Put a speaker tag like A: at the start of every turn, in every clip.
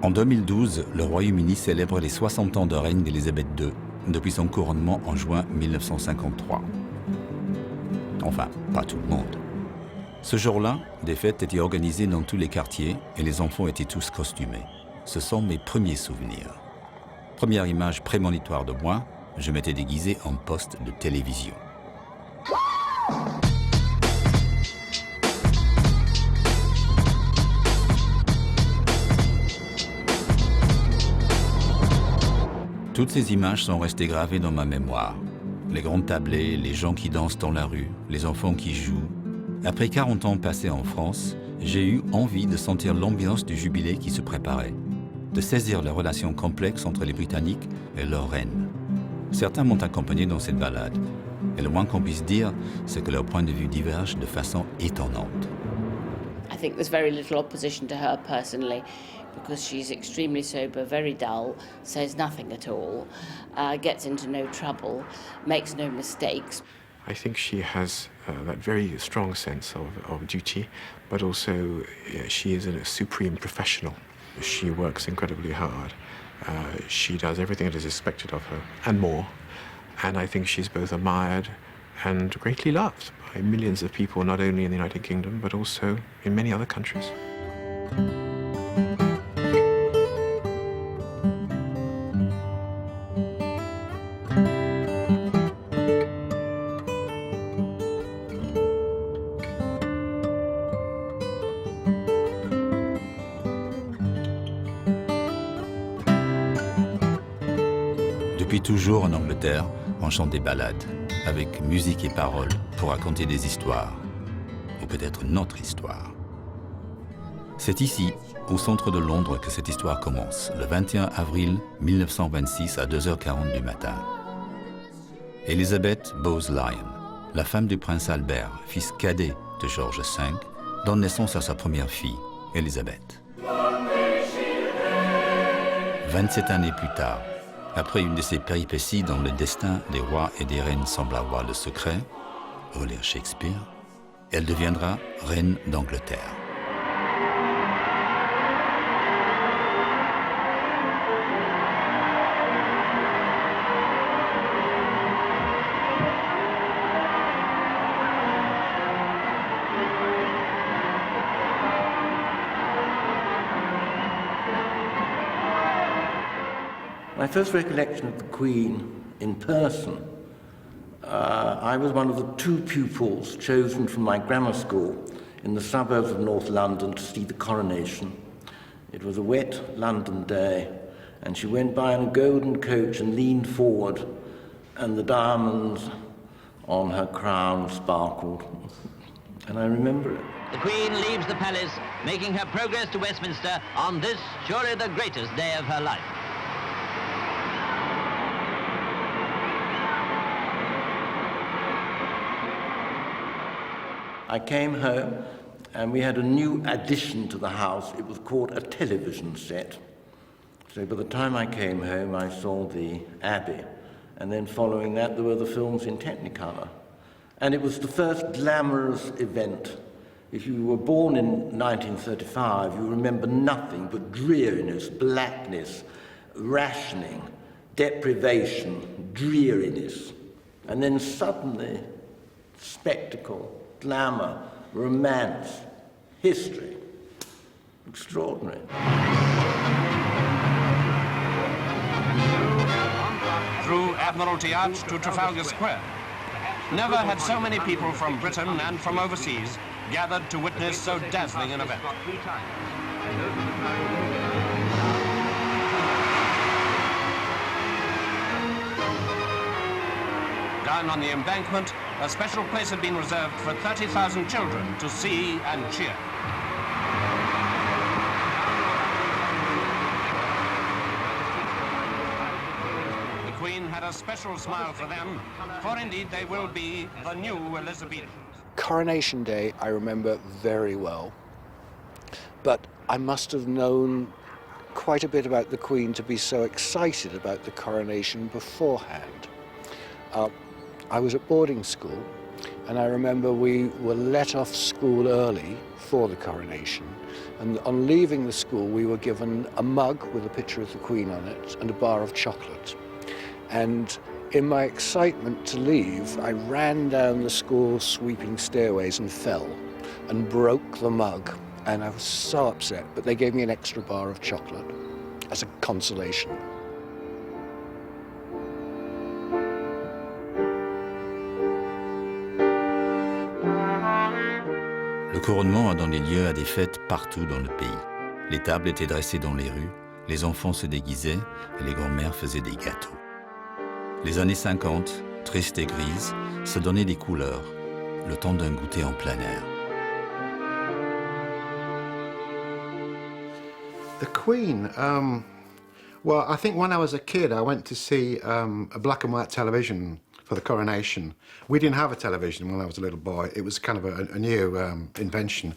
A: En 2012, le Royaume-Uni célèbre les 60 ans de règne d'Élisabeth II, depuis son couronnement en juin 1953. Enfin, pas tout le monde. Ce jour-là, des fêtes étaient organisées dans tous les quartiers et les enfants étaient tous costumés. Ce sont mes premiers souvenirs. Première image prémonitoire de moi, je m'étais déguisé en poste de télévision. Toutes ces images sont restées gravées dans ma mémoire. Les grandes tablées, les gens qui dansent dans la rue, les enfants qui jouent. Après 40 ans passés en France, j'ai eu envie de sentir l'ambiance du jubilé qui se préparait, de saisir les relations complexes entre les Britanniques et leur reine. Certains m'ont accompagné dans cette balade, et le moins qu'on puisse dire, c'est que leurs points de vue divergent de façon étonnante.
B: I think there's very little opposition to her personally, because she's extremely sober, very dull, says nothing at all, gets into no trouble, makes no mistakes.
C: I think she has that very strong sense of duty, but also she is a supreme professional. She works incredibly hard. She does everything that is expected of her, and more. And I think she's both admired and greatly loved by millions of people, not only in the United Kingdom, but also in many other countries.
A: Depuis toujours en Angleterre, on chante des ballades, avec musique et paroles, pour raconter des histoires, ou peut-être notre histoire. C'est ici, au centre de Londres, que cette histoire commence, le 21 avril 1926 à 2h40 du matin. Élisabeth Bowes-Lyon, la femme du prince Albert, fils cadet de George V, donne naissance à sa première fille, Élisabeth. 27 années plus tard, après une de ces péripéties dont le destin des rois et des reines semble avoir le secret, relire Shakespeare, elle deviendra reine d'Angleterre.
D: My first recollection of the Queen in person, I was one of the 2 pupils chosen from my grammar school in the suburbs of North London to see the coronation. It was a wet London day, and she went by in a golden coach and leaned forward, and the diamonds on her crown sparkled, and I remember it.
E: The Queen leaves the palace, making her progress to Westminster on this, surely the greatest day of her life.
D: I came home and we had a new addition to the house. It was called a television set. So by the time I came home, I saw the Abbey. And then following that, there were the films in Technicolor. And it was the first glamorous event. If you were born in 1935, you remember nothing but dreariness, blackness, rationing, deprivation, dreariness. And then suddenly, spectacle, glamour, romance, history. Extraordinary.
F: Through Admiralty Arch to Trafalgar Square. Never had so many people from Britain and from overseas gathered to witness so dazzling an event. Down on the embankment, a special place had been reserved for 30,000 children to see and cheer. The Queen had a special smile for them, for indeed they will be the new Elizabethans.
G: Coronation Day I remember very well, but I must have known quite a bit about the Queen to be so excited about the coronation beforehand. I was at boarding school, And I remember we were let off school early for the coronation. And on leaving the school, we were given a mug with a picture of the Queen on it and a bar of chocolate. And in my excitement to leave, I ran down the school sweeping stairways and fell and broke the mug. And I was so upset, but they gave me an extra bar of chocolate as a consolation.
A: Le couronnement a donné lieu à des fêtes partout dans le pays. Les tables étaient dressées dans les rues, les enfants se déguisaient et les grands-mères faisaient des gâteaux. Les années 50, tristes et grises, se donnaient des couleurs, le temps d'un goûter en plein air.
H: The Queen, well, I think when I was a kid, I went to see a black and white television for the coronation. We didn't have a television when I was a little boy. It was kind of a new invention.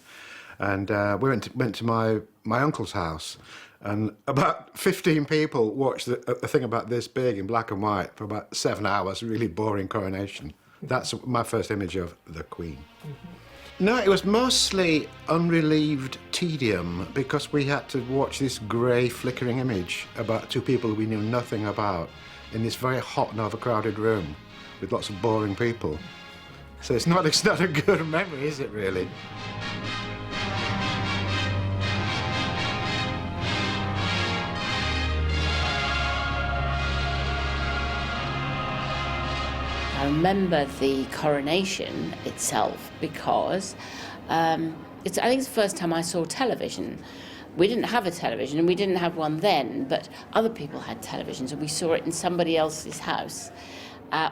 H: And we went to my uncle's house, and about 15 people watched a thing about this big in black and white for about 7 hours, really boring coronation. That's my first image of the Queen. Mm-hmm. No, it was mostly unrelieved tedium because we had to watch this grey flickering image about two people we knew nothing about in this very hot and overcrowded room with lots of boring people. So it's not a good memory, is it really?
B: I remember the coronation itself because I think it's the first time I saw television. We didn't have a television, and we didn't have one then, but other people had televisions, and we saw it in somebody else's house.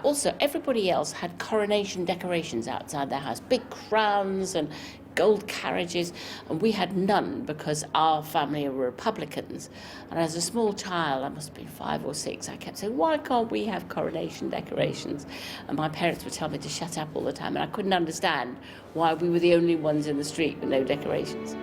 B: Also, everybody else had coronation decorations outside their house, big crowns and gold carriages, and we had none because our family were Republicans. And as a small child, I must have been 5 or 6, I kept saying, why can't we have coronation decorations? And my parents would tell me to shut up all the time, and I couldn't understand why we were the only ones in the street with no decorations.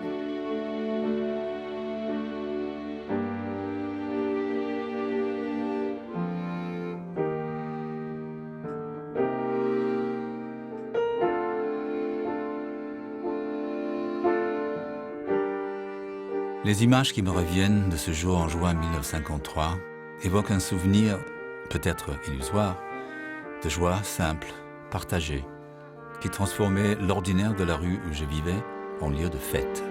A: Les images qui me reviennent de ce jour en juin 1953 évoquent un souvenir, peut-être illusoire, de joie simple, partagée, qui transformait l'ordinaire de la rue où je vivais en lieu de fête.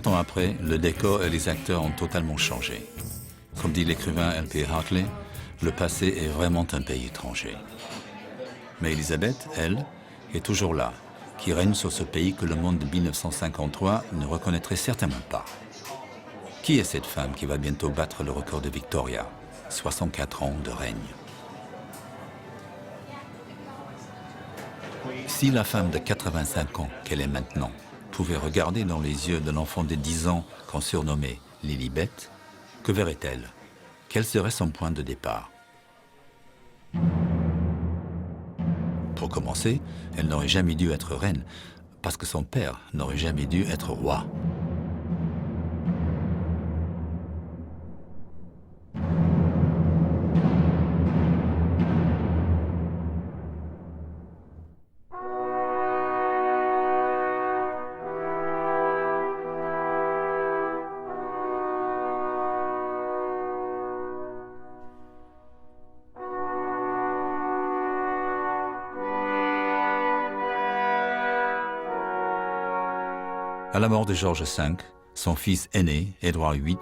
A: Ans après, le décor et les acteurs ont totalement changé. Comme dit l'écrivain L.P. Hartley, le passé est vraiment un pays étranger. Mais Élisabeth, elle, est toujours là, qui règne sur ce pays que le monde de 1953 ne reconnaîtrait certainement pas. Qui est cette femme qui va bientôt battre le record de Victoria, 64 ans de règne? Si la femme de 85 ans qu'elle est maintenant pouvait regarder dans les yeux de l'enfant de 10 ans qu'on surnommait Lilibet, que verrait-elle? Quel serait son point de départ? Pour commencer, elle n'aurait jamais dû être reine, parce que son père n'aurait jamais dû être roi. À la mort de George V, son fils aîné, Édouard VIII,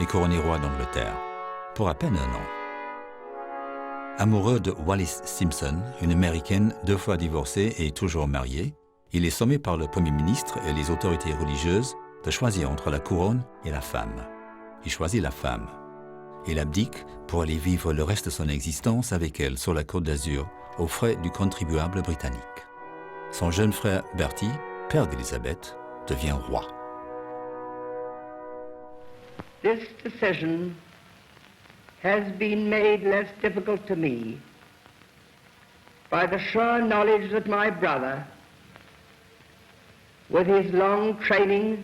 A: est couronné roi d'Angleterre, pour à peine 1 an. Amoureux de Wallis Simpson, une américaine 2 fois divorcée et toujours mariée, Il est sommé par le Premier ministre et les autorités religieuses de choisir entre la couronne et la femme. Il choisit la femme. Il abdique pour aller vivre le reste de son existence avec elle sur la Côte d'Azur, aux frais du contribuable britannique. Son jeune frère Bertie, père d'Élisabeth, devient roi.
I: This decision has been made less difficult to me by the sure knowledge that my brother, with his long training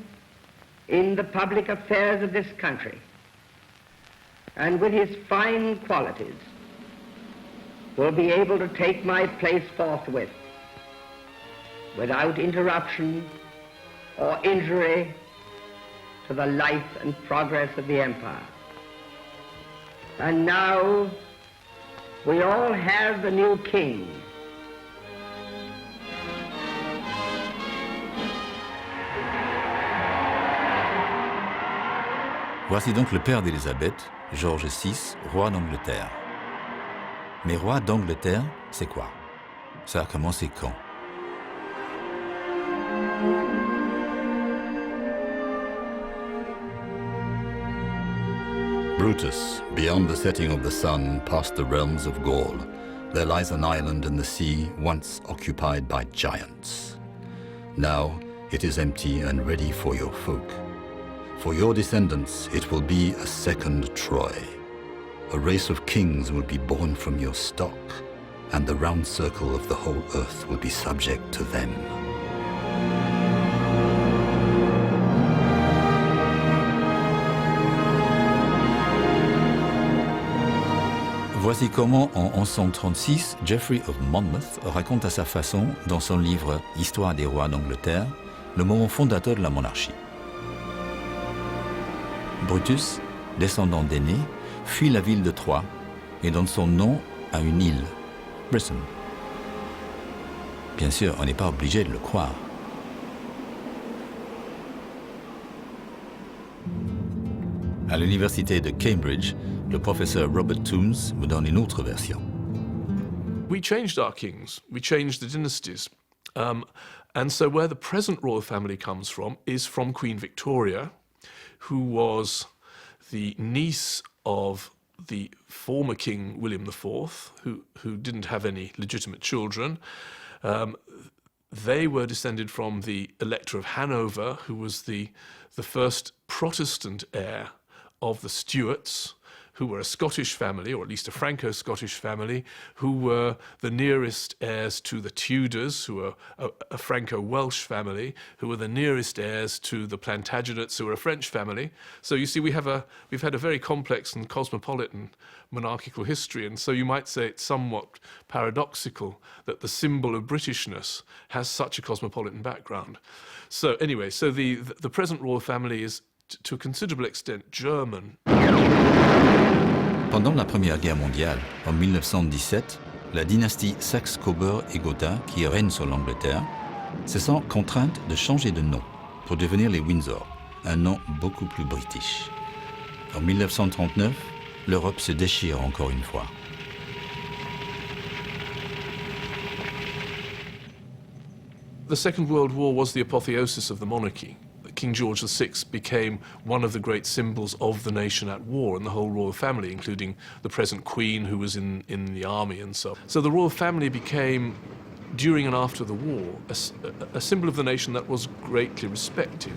I: in the public affairs of this country, and with his fine qualities, will be able to take my place forthwith, without interruption or injury to the life and progress of the empire. And now we all have the new king.
A: Voici donc le père d'Élisabeth, George VI, roi d'Angleterre. Mais roi d'Angleterre, c'est quoi? Ça a commencé quand? Brutus, beyond the setting of the sun, past the realms of Gaul, there lies an island in the sea once occupied by giants. Now it is empty and ready for your folk. For your descendants, it will be a second Troy. A race of kings will be born from your stock, and the round circle of the whole earth will be subject to them. Voici comment, en 1136, Geoffrey of Monmouth raconte à sa façon, dans son livre « Histoire des rois d'Angleterre », le moment fondateur de la monarchie. Brutus, descendant d'aînés, fuit la ville de Troie et donne son nom à une île, Britain. Bien sûr, on n'est pas obligé de le croire. À l'université de Cambridge, le professeur Robert Toombs me donne une autre version.
J: We changed our kings, we changed the dynasties. And so where the present royal family comes from is from Queen Victoria, who was the niece of the former King William IV, who didn't have any legitimate children. They were descended from the Elector of Hanover, who was the first Protestant heir of the Stuarts, who were a Scottish family, or at least a Franco-Scottish family, who were the nearest heirs to the Tudors, who were a Franco-Welsh family, who were the nearest heirs to the Plantagenets, who were a French family. So you see, we've had a very complex and cosmopolitan monarchical history, and so you might say it's somewhat paradoxical that the symbol of Britishness has such a cosmopolitan background. So anyway, so the present royal family is, to a considerable extent, German.
A: Pendant la Première Guerre mondiale, en 1917, la dynastie Saxe-Coburg et Gotha, qui règne sur l'Angleterre, se sent contrainte de changer de nom pour devenir les Windsor, un nom beaucoup plus british. En 1939, l'Europe se déchire encore une fois.
J: The Second World War was the apotheosis of the monarchy. King George VI became one of the great symbols of the nation at war and the whole royal family, including the present Queen, who was in the army and so on. So the royal family became, during and after the war, a symbol of the nation that was greatly respected.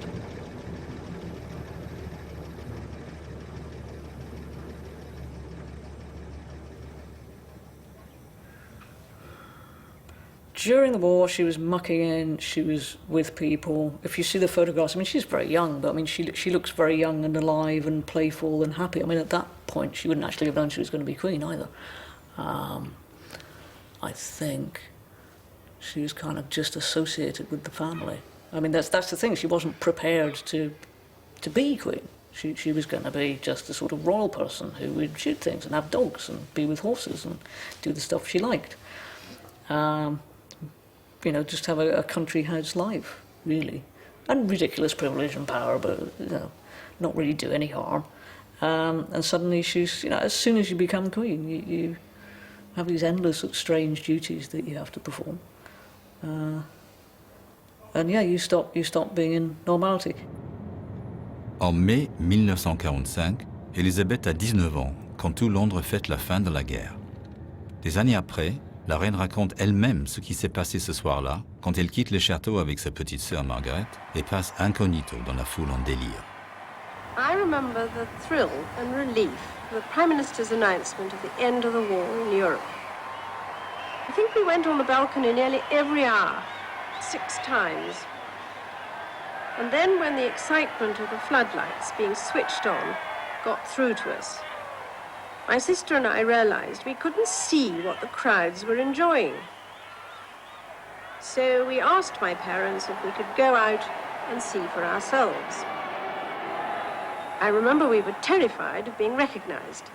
K: During the war, she was mucking in, she was with people. If you see the photographs, I mean, she's very young, but I mean, she looks very young and alive and playful and happy. I mean, at that point, she wouldn't actually have known she was going to be queen either. I think she was kind of just associated with the family. I mean, that's the thing, she wasn't prepared to be queen. She was going to be just a sort of royal person who would shoot things and have dogs and be with horses and do the stuff she liked. You know, just have a country house life, really. And ridiculous privilege and power, but, you know, not really do any harm. And suddenly she's, you know, as soon as you become queen, you have these endless strange duties that you have to perform. And yeah, you stop being in normality.
A: En mai 1945, Élisabeth a 19 ans, quand tout Londres fête la fin de la guerre. Des années après, la reine raconte elle-même ce qui s'est passé ce soir-là, quand elle quitte le château avec sa petite sœur Margaret et passe incognito dans la foule en délire.
L: I remember the thrill and relief of the Prime Minister's announcement of the end of the war in Europe. I think we went on the balcony nearly every hour, 6 times. And then when the excitement of the floodlights being switched on got through to us, my sister and I realized we couldn't see what the crowds were enjoying. So we asked my parents if we could go out and see for ourselves. I remember we were terrified of being recognized.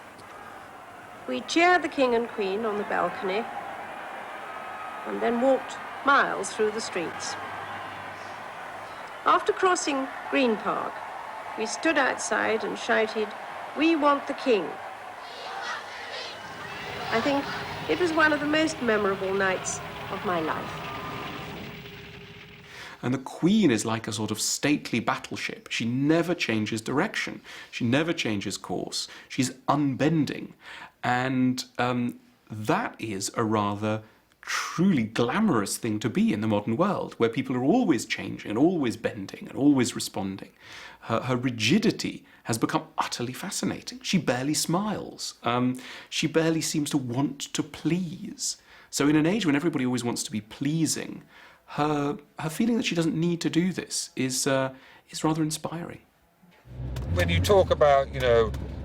L: We cheered the King and Queen on the balcony and then walked miles through the streets. After crossing Green Park, we stood outside and shouted, "We want the King." I think it was one of the most memorable nights of my life.
M: And the Queen is like a sort of stately battleship. She never changes direction. She never changes course. She's unbending. And that is a rather truly glamorous thing to be in the modern world, where people are always changing and always bending and always responding. Her rigidity has become utterly fascinating. She barely smiles. She barely seems to want to please. So in an age when everybody always wants to be pleasing, her feeling that she doesn't need to do this is rather inspiring.
N: When you talk about,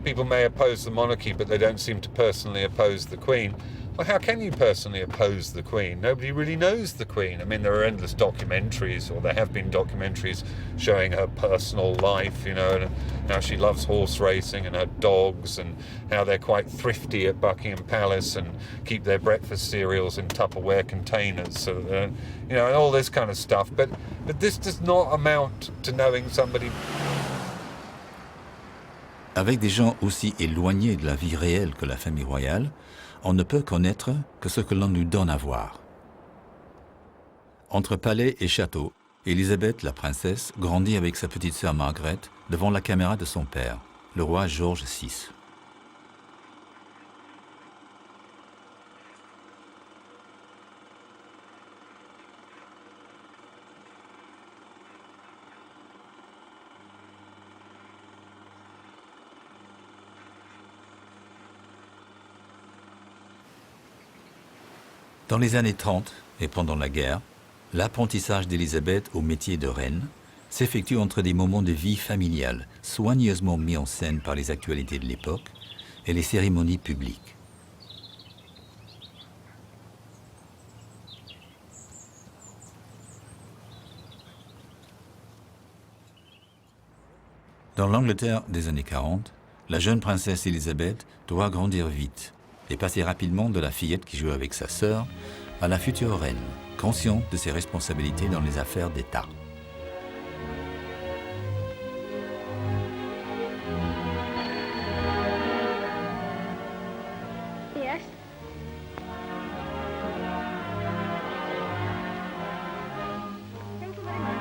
N: people may oppose the monarchy, but they don't seem to personally oppose the Queen. Well, how can you personally oppose the Queen? Nobody really knows the Queen. I mean, there are endless documentaries, or there have been documentaries showing her personal life, and how she loves horse racing and her dogs, and how they're quite thrifty at Buckingham Palace and keep their breakfast cereals in Tupperware containers, so, and all this kind of stuff. But this does not amount to knowing somebody.
A: Avec des gens aussi éloignés de la vie réelle que la famille royale, on ne peut connaître que ce que l'on nous donne à voir. Entre palais et château, Élisabeth, la princesse, grandit avec sa petite sœur Margaret devant la caméra de son père, le roi George VI. Dans les années 30 et pendant la guerre, l'apprentissage d'Élisabeth au métier de reine s'effectue entre des moments de vie familiale soigneusement mis en scène par les actualités de l'époque et les cérémonies publiques. Dans l'Angleterre des années 40, la jeune princesse Élisabeth doit grandir vite et passer rapidement de la fillette qui joue avec sa sœur à la future reine, consciente de ses responsabilités dans les affaires d'État.
L: Yes. Thank you very much.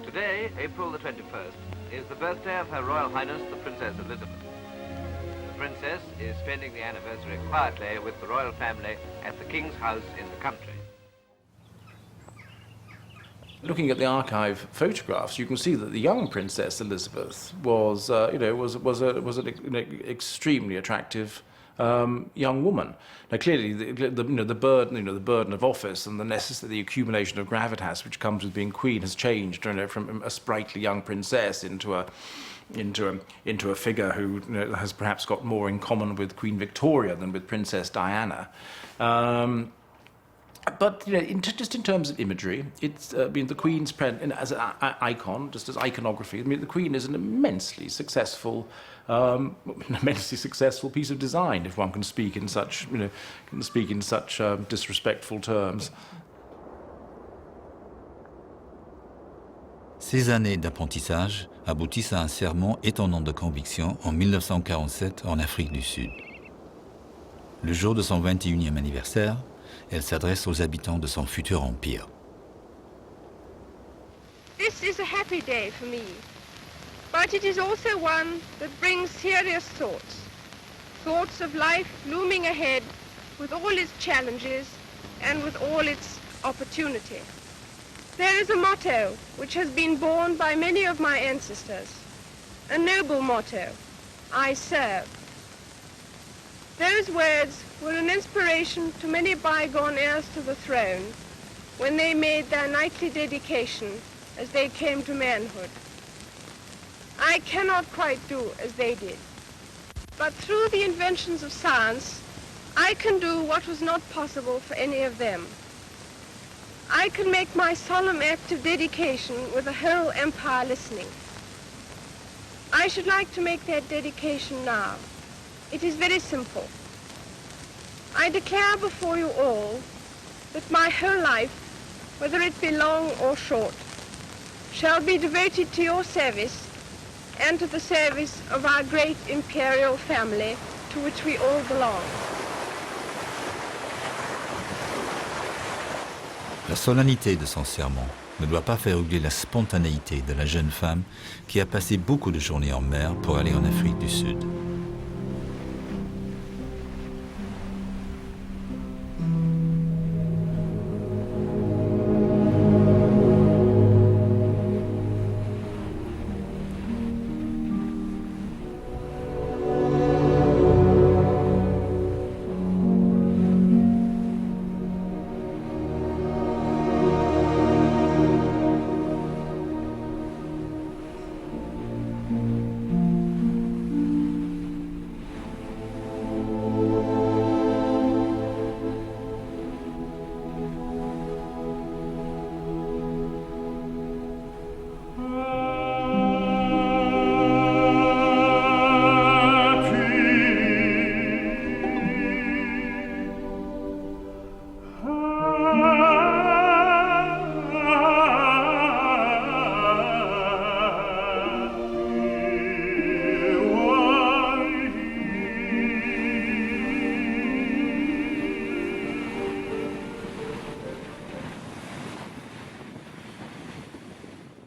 E: Today, April the 21st, is the birthday of Her Royal Highness the Princess Elizabeth. The Princess is spending the anniversary quietly with the royal family at the King's house in the country.
O: Looking at the archive photographs, you can see that the young Princess Elizabeth was an extremely attractive young woman. Now, clearly, the burden of office and the accumulation of gravitas which comes with being queen has changed, from a sprightly young princess into a figure who has perhaps got more in common with Queen Victoria than with Princess Diana. But just in terms of imagery, it's the Queen's as an icon, just as iconography. The Queen is an immensely successful piece of design, if one can speak in such disrespectful terms.
A: Ces années d'apprentissage aboutissent à un serment étonnant de conviction en 1947 en Afrique du Sud. Le jour de son 21e anniversaire, elle s'adresse aux habitants de son futur empire.
L: This is a happy day for me, but it is also one that brings serious thoughts. Thoughts of life looming ahead with all its challenges and with all its opportunity. There is a motto which has been borne by many of my ancestors, a noble motto, I serve. Those words were an inspiration to many bygone heirs to the throne when they made their knightly dedication as they came to manhood. I cannot quite do as they did, but through the inventions of science, I can do what was not possible for any of them. I can make my solemn act of dedication with the whole empire listening. I should like to make that dedication now. It is very simple. I declare before you all that my whole life, whether it be long or short, shall be devoted to your service and to the service of our great imperial family to which we all belong.
A: La solennité de son serment ne doit pas faire oublier la spontanéité de la jeune femme qui a passé beaucoup de journées en mer pour aller en Afrique du Sud.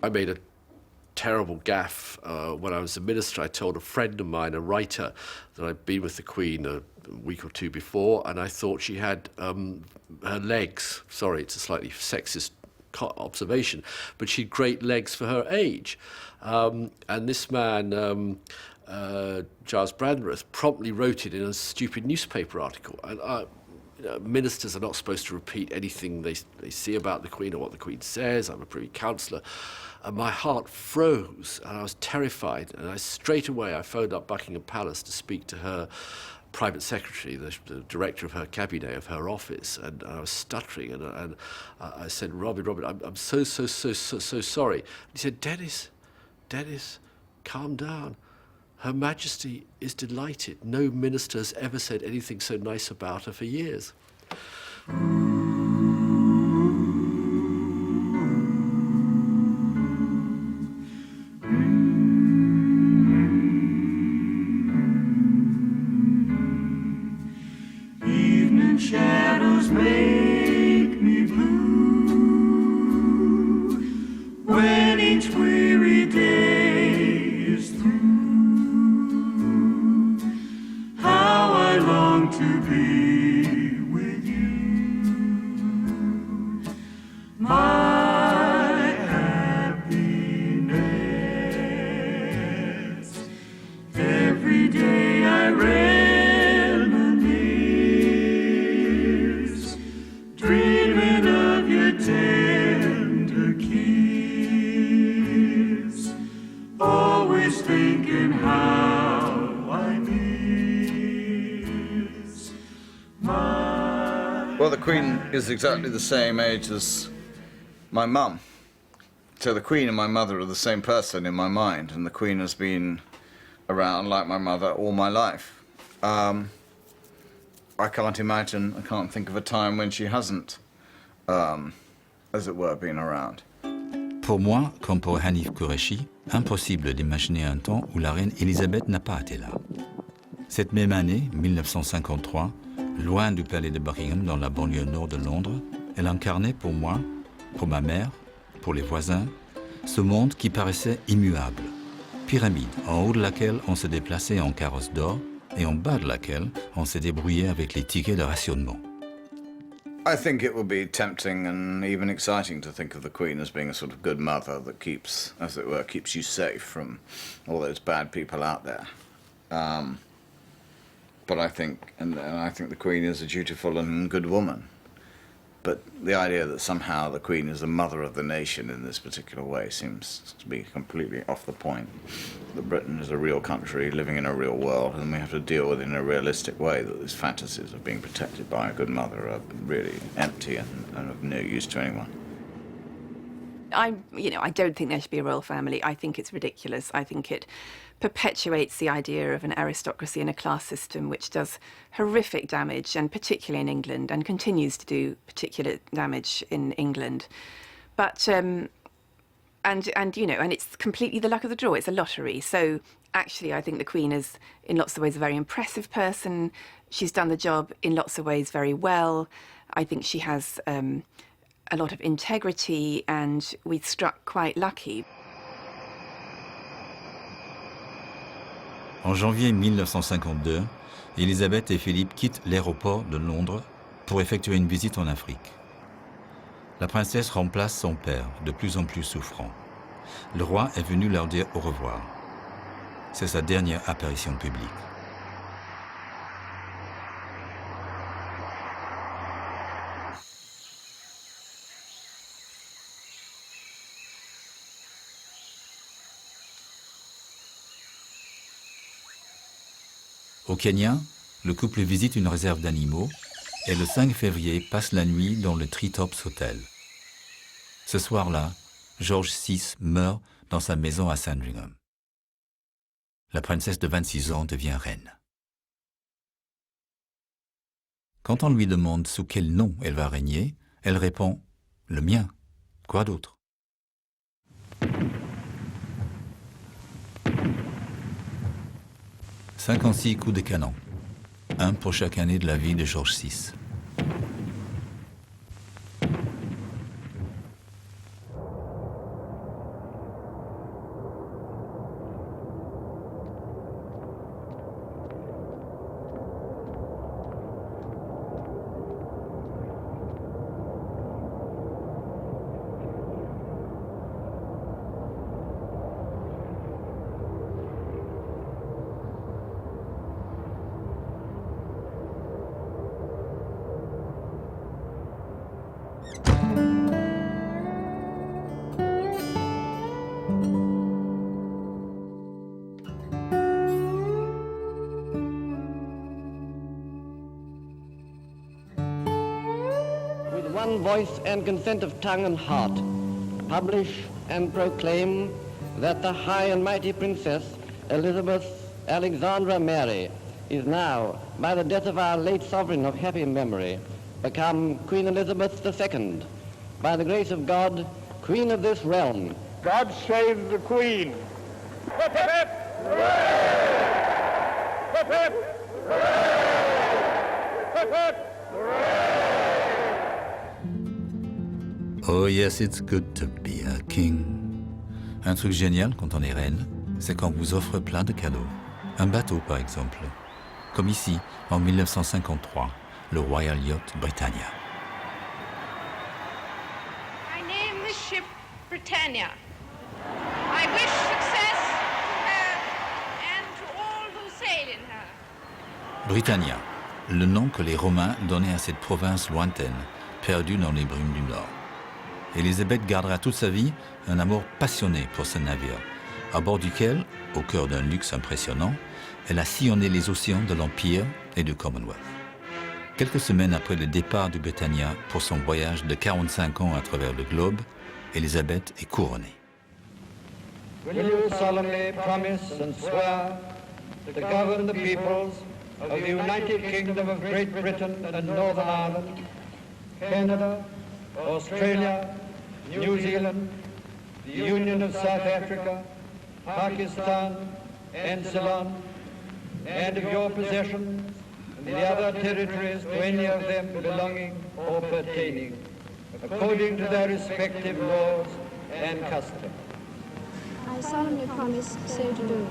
P: I made a terrible gaffe when I was a minister. I told a friend of mine, a writer, that I'd been with the Queen a week or two before, and I thought she had her legs. Sorry, it's a slightly sexist observation, but she had great legs for her age. And this man, Giles Brandreth, promptly wrote it in a stupid newspaper article. And ministers are not supposed to repeat anything they see about the Queen or what the Queen says. I'm a Privy Councillor. And my heart froze, and I was terrified. And straight away I phoned up Buckingham Palace to speak to her private secretary, the director of her cabinet, of her office, and I was stuttering. And I said, Robin, I'm so sorry. And he said, Dennis, calm down. Her Majesty is delighted. No minister has ever said anything so nice about her for years.
Q: Evening shadows make me blue when each weary day is through. To be with you, my happiness. Every day I reminisce, dreaming of your tender kiss, always thinking how I miss.
R: Well, the Queen is exactly the same age as my mum. So the Queen and my mother are the same person in my mind, and the Queen has been around, like my mother, all my life. I can't think of a time when she hasn't, as it were, been around.
A: Pour moi, comme pour Hanif Kureishi, impossible d'imaginer un temps où la reine Élisabeth n'a pas été là. Cette même année, 1953, loin du palais de Buckingham dans la banlieue nord de Londres, elle incarnait pour moi, pour ma mère, pour les voisins, ce monde qui paraissait immuable. Pyramide, en haut de laquelle on se déplaçait en carrosse d'or et en bas de laquelle on s'est débrouillé avec les tickets de rationnement.
R: I think it would be tempting and even exciting to think of the Queen as being a sort of good mother that keeps, as it were, keeps you safe from all those bad people out there. But I think, and I think the Queen is a dutiful and good woman. But the idea that somehow the Queen is the mother of the nation in this particular way seems to be completely off the point. That Britain is a real country living in a real world, and we have to deal with it in a realistic way that these fantasies of being protected by a good mother are really empty and of no use to anyone.
S: I don't think there should be a royal family. I think it's ridiculous. I think it perpetuates the idea of an aristocracy and a class system which does horrific damage, and particularly in England, and continues to do particular damage in England. But and it's completely the luck of the draw. It's a lottery. So actually, I think the Queen is, in lots of ways, a very impressive person. She's done the job in lots of ways very well. I think she has a lot of integrity, and we struck quite lucky.
A: En janvier 1952, Élisabeth et Philippe quittent l'aéroport de Londres pour effectuer une visite en Afrique. La princesse remplace son père, de plus en plus souffrant. Le roi est venu leur dire au revoir. C'est sa dernière apparition publique. Au Kenya, le couple visite une réserve d'animaux et le 5 février passe la nuit dans le Treetops Hotel. Ce soir-là, George VI meurt dans sa maison à Sandringham. La princesse de 26 ans devient reine. Quand on lui demande sous quel nom elle va régner, elle répond « Le mien, quoi d'autre ?» 56 coups de canon, un pour chaque année de la vie de George VI.
I: One voice and consent of tongue and heart, publish and proclaim that the high and mighty Princess Elizabeth Alexandra Mary is now, by the death of our late sovereign of happy memory, become Queen Elizabeth II, by the grace of God, Queen of this realm.
Q: God save the Queen. Hip, hip, hip. Hooray! Hip, hip. Hooray! Hip, hip.
A: Oh yes, it's good to be a king. Un truc génial quand on est reine, c'est qu'on vous offre plein de cadeaux. Un bateau, par exemple. Comme ici, en 1953, le Royal Yacht Britannia.
T: I name this ship Britannia. I wish success to her and to all who sail in her.
A: Britannia, le nom que les Romains donnaient à cette province lointaine, perdue dans les brumes du Nord. Élisabeth gardera toute sa vie un amour passionné pour ce navire, à bord duquel, au cœur d'un luxe impressionnant, elle a sillonné les océans de l'Empire et du Commonwealth. Quelques semaines après le départ du Britannia pour son voyage de 45 ans à travers le globe, Élisabeth est couronnée.
I: Will you solemnly promise and swear to govern the peoples of the United Kingdom of Great Britain and Northern Ireland, Canada, Australia, New Zealand,
U: the Union of South Africa, Pakistan, and Ceylon, and of your possessions and the other territories to any of them belonging or pertaining, according to their respective laws and customs.
V: I solemnly promise so to do.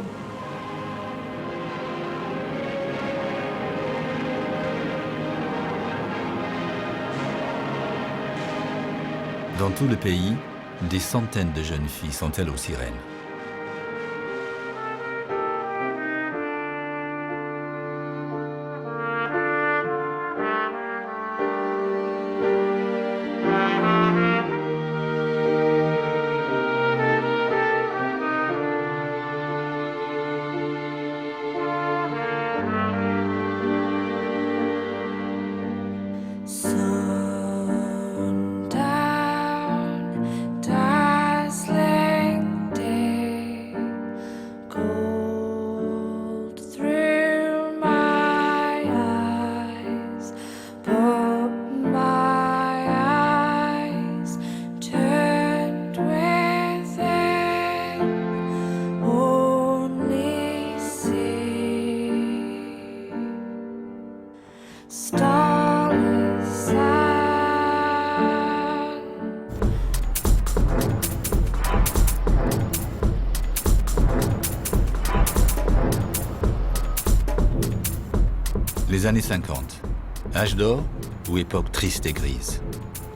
A: Dans tout le pays, des centaines de jeunes filles sont elles aussi reines. Les années 50, âge d'or ou époque triste et grise.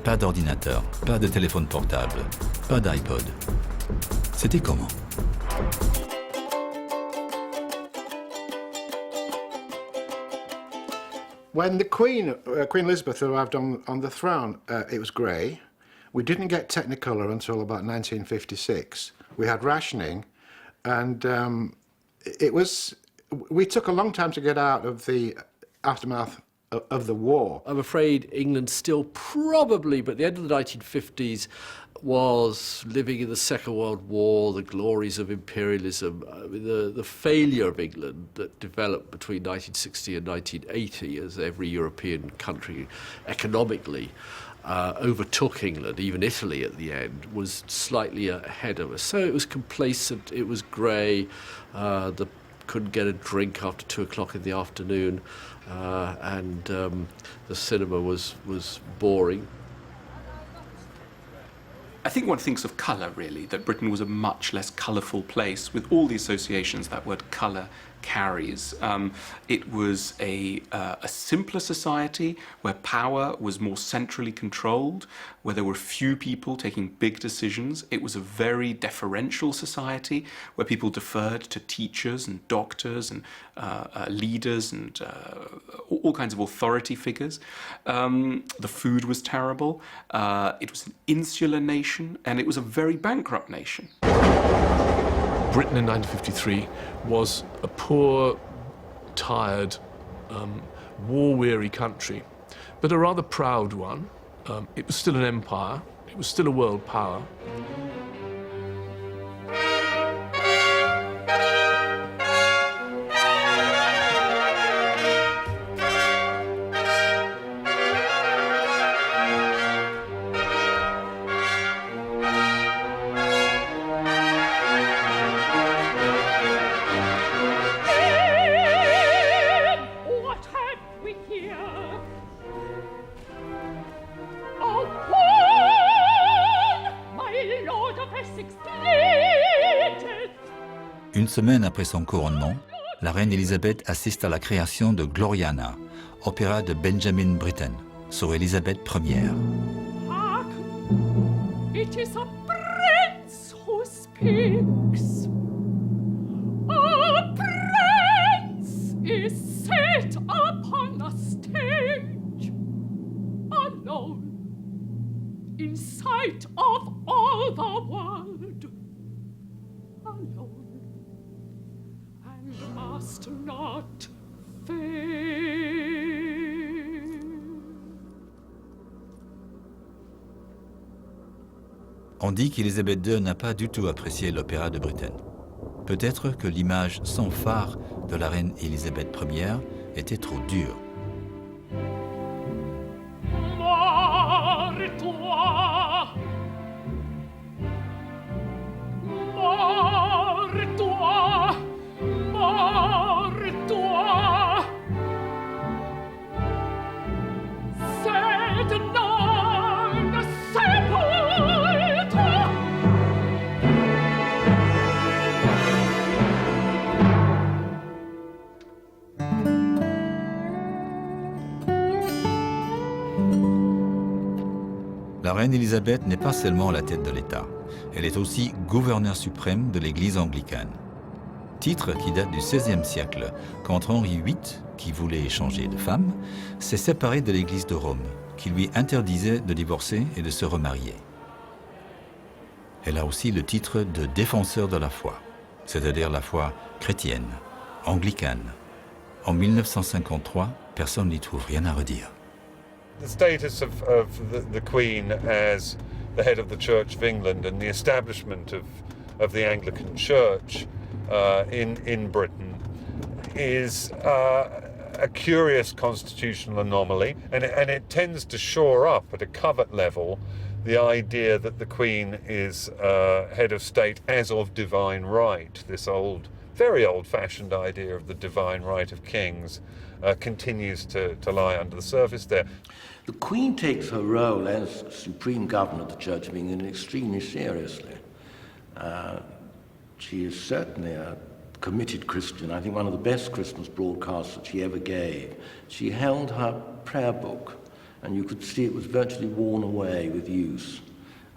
A: Pas d'ordinateur, pas de téléphone portable, pas d'iPod. C'était comment?
H: When the Queen Elizabeth arrived on the throne, it was grey. We didn't get Technicolor until about 1956. We had rationing, and we took a long time to get out of the aftermath of the war.
P: I'm afraid England still probably, but at the end of the 1950s, was living in the Second World War, the glories of imperialism, the failure of England that developed between 1960 and 1980 as every European country economically overtook England, even Italy at the end, was slightly ahead of us. So it was complacent, it was grey, couldn't get a drink after 2 o'clock in the afternoon, and the cinema was boring.
M: I think one thinks of colour, really, that Britain was a much less colourful place with all the associations that word colour carries. It was a simpler society where power was more centrally controlled, where there were few people taking big decisions. It was a very deferential society where people deferred to teachers and doctors and leaders and all kinds of authority figures. The food was terrible. It was an insular nation, and it was a very bankrupt nation.
J: Britain in 1953 was a poor, tired, war-weary country, but a rather proud one. It was still an empire. It was still a world power.
A: Une semaine après son couronnement, la reine Élisabeth assiste à la création de Gloriana, opéra de Benjamin Britten, sur Élisabeth I.
W: Hark! It is a prince who speaks. A prince is set upon a stage, alone, in sight of all the world, alone. Must not fail.
A: On dit qu'Élisabeth II n'a pas du tout apprécié l'opéra de Britten. Peut-être que l'image sans phare de la reine Élisabeth I était trop dure.
W: Mors-toi,
A: La reine Élisabeth n'est pas seulement à la tête de l'État, elle est aussi gouverneur suprême de l'Église anglicane. Titre qui date du XVIe siècle, quand Henri VIII, qui voulait changer de femme, s'est séparé de l'Église de Rome, qui lui interdisait de divorcer et de se remarier. Elle a aussi le titre de défenseur de la foi, c'est-à-dire la foi chrétienne, anglicane. En 1953, personne n'y trouve rien à redire.
N: The status of the Queen as the head of the Church of England and the establishment of the Anglican Church in Britain is a curious constitutional anomaly, and it tends to shore up at a covert level the idea that the Queen is head of state as of divine right. This very old-fashioned idea of the divine right of kings continues to lie under the surface there.
C: The Queen takes her role as Supreme Governor of the Church of England extremely seriously. She is certainly a committed Christian. I think one of the best Christmas broadcasts that she ever gave. She held her prayer book, and you could see it was virtually worn away with use.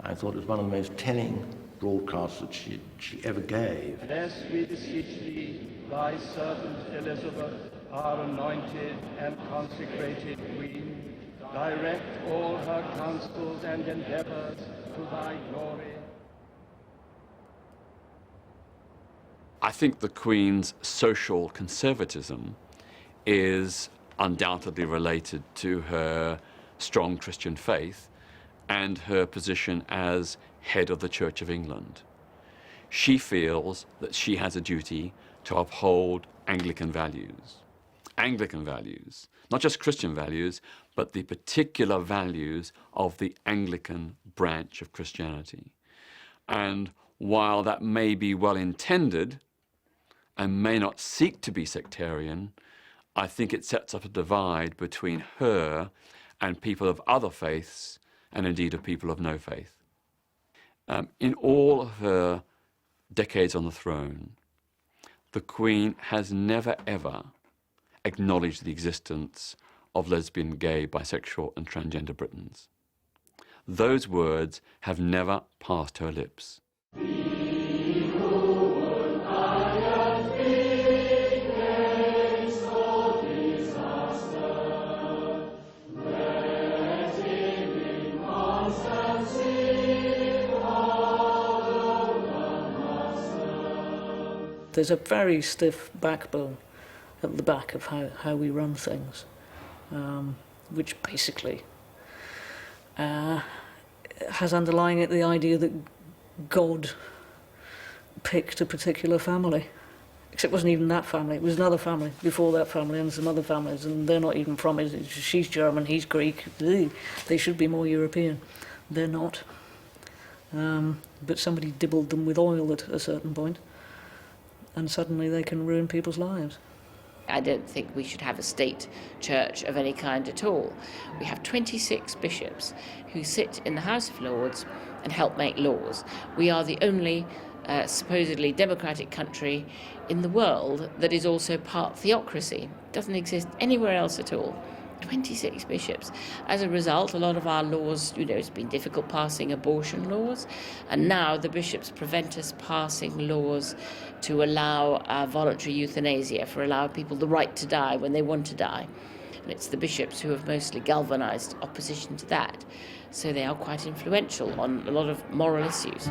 C: I thought it was one of the most telling broadcasts that she ever gave.
U: And as we beseech thee, thy servant Elizabeth, our anointed and consecrated Queen, direct all her counsels and endeavors to thy glory.
D: I think the Queen's social conservatism is undoubtedly related to her strong Christian faith and her position as head of the Church of England. She feels that she has a duty to uphold Anglican values. Anglican values, not just Christian values, but the particular values of the Anglican branch of Christianity. And while that may be well-intended and may not seek to be sectarian, I think it sets up a divide between her and people of other faiths, and indeed of people of no faith. In all of her decades on the throne, the Queen has never ever acknowledged the existence of lesbian, gay, bisexual and transgender Britons. Those words have never passed her lips.
K: There's a very stiff backbone at the back of how we run things, which basically has underlying it the idea that God picked a particular family. Except it wasn't even that family, it was another family before that family and some other families, and they're not even from it. She's German, he's Greek. They should be more European. They're not. But somebody dibbled them with oil at a certain point, and suddenly they can ruin people's lives.
B: I don't think we should have a state church of any kind at all. We have 26 bishops who sit in the House of Lords and help make laws. We are the only supposedly democratic country in the world that is also part theocracy. It doesn't exist anywhere else at all. 26 bishops. As a result, a lot of our laws, it's been difficult passing abortion laws, and now the bishops prevent us passing laws to allow voluntary euthanasia, for allowing people the right to die when they want to die. And it's the bishops who have mostly galvanized opposition to that. So they are quite influential on a lot of moral issues.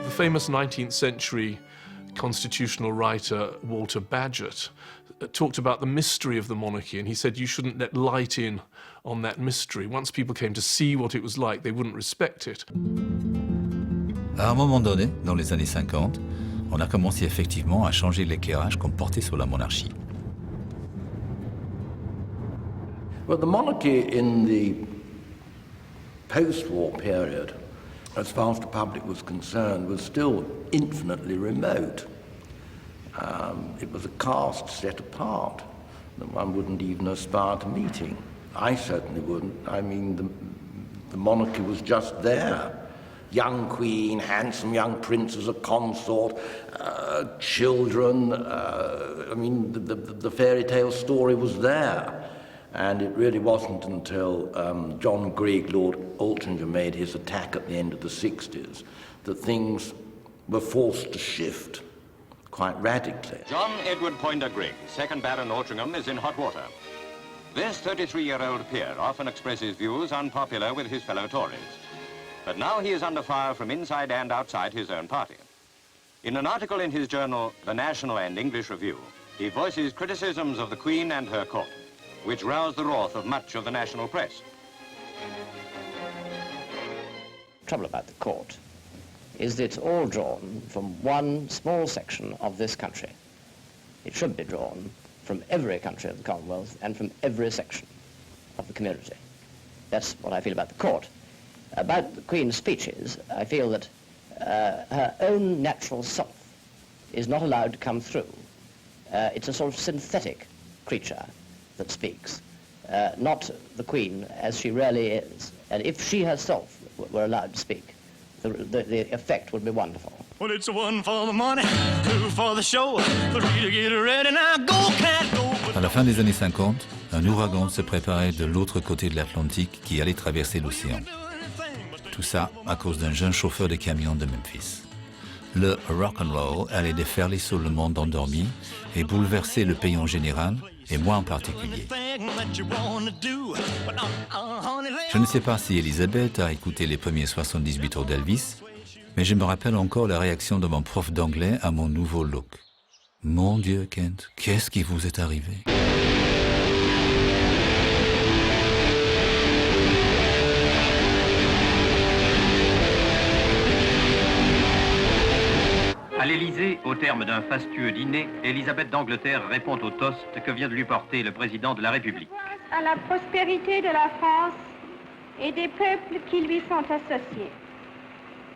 J: The famous 19th century constitutional writer Walter Bagehot talked about the mystery of the monarchy, and he said you shouldn't let light in on that mystery. Once people came to see what it was like, they wouldn't respect it.
A: À un moment donné, dans les années 50, on a commencé effectivement à changer l'éclairage qu'on portait sur la monarchie.
C: Well, the monarchy in the post-war period, as far as the public was concerned, was still infinitely remote. It was a caste set apart that one wouldn't even aspire to meeting. I certainly wouldn't. I mean, the monarchy was just there young queen, handsome young prince as a consort, children. I mean, the fairy tale story was there. And it really wasn't until John Grigg, Lord Altrincham, made his attack at the end of the 60s that things were forced to shift quite radically.
E: John Edward Poynder Grigg, 2nd Baron Altrincham, is in hot water. This 33-year-old peer often expresses views unpopular with his fellow Tories. But now he is under fire from inside and outside his own party. In an article in his journal, The National and English Review, he voices criticisms of the Queen and her court, which roused the wrath of much of the national press.
F: The trouble about the court is that it's all drawn from one small section of this country. It should be drawn from every country of the Commonwealth and from every section of the community. That's what I feel about the court. About the Queen's speeches, I feel that her own natural self is not allowed to come through. It's a sort of synthetic creature that speaks, not the Queen as she really is. And if she herself were allowed to speak, the effect would be wonderful.
G: Well, it's one for the money, two for the show, three to get ready, now go, cat, go.
A: À la fin des années 50, un ouragan se préparait de l'autre côté de l'Atlantique qui allait traverser l'océan. Tout ça à cause d'un jeune chauffeur de camion de Memphis. Le rock'n'roll allait déferler sur le monde endormi et bouleverser le pays en général, et moi en particulier. Je ne sais pas si Élisabeth a écouté les premiers 78 tours d'Elvis, mais je me rappelle encore la réaction de mon prof d'anglais à mon nouveau look. Mon Dieu, Kent, qu'est-ce qui vous est arrivé?
X: À l'Élysée, au terme d'un fastueux dîner, Élisabeth d'Angleterre répond au toast que vient de lui porter le président de la République.
T: À la prospérité de la France et des peuples qui lui sont associés.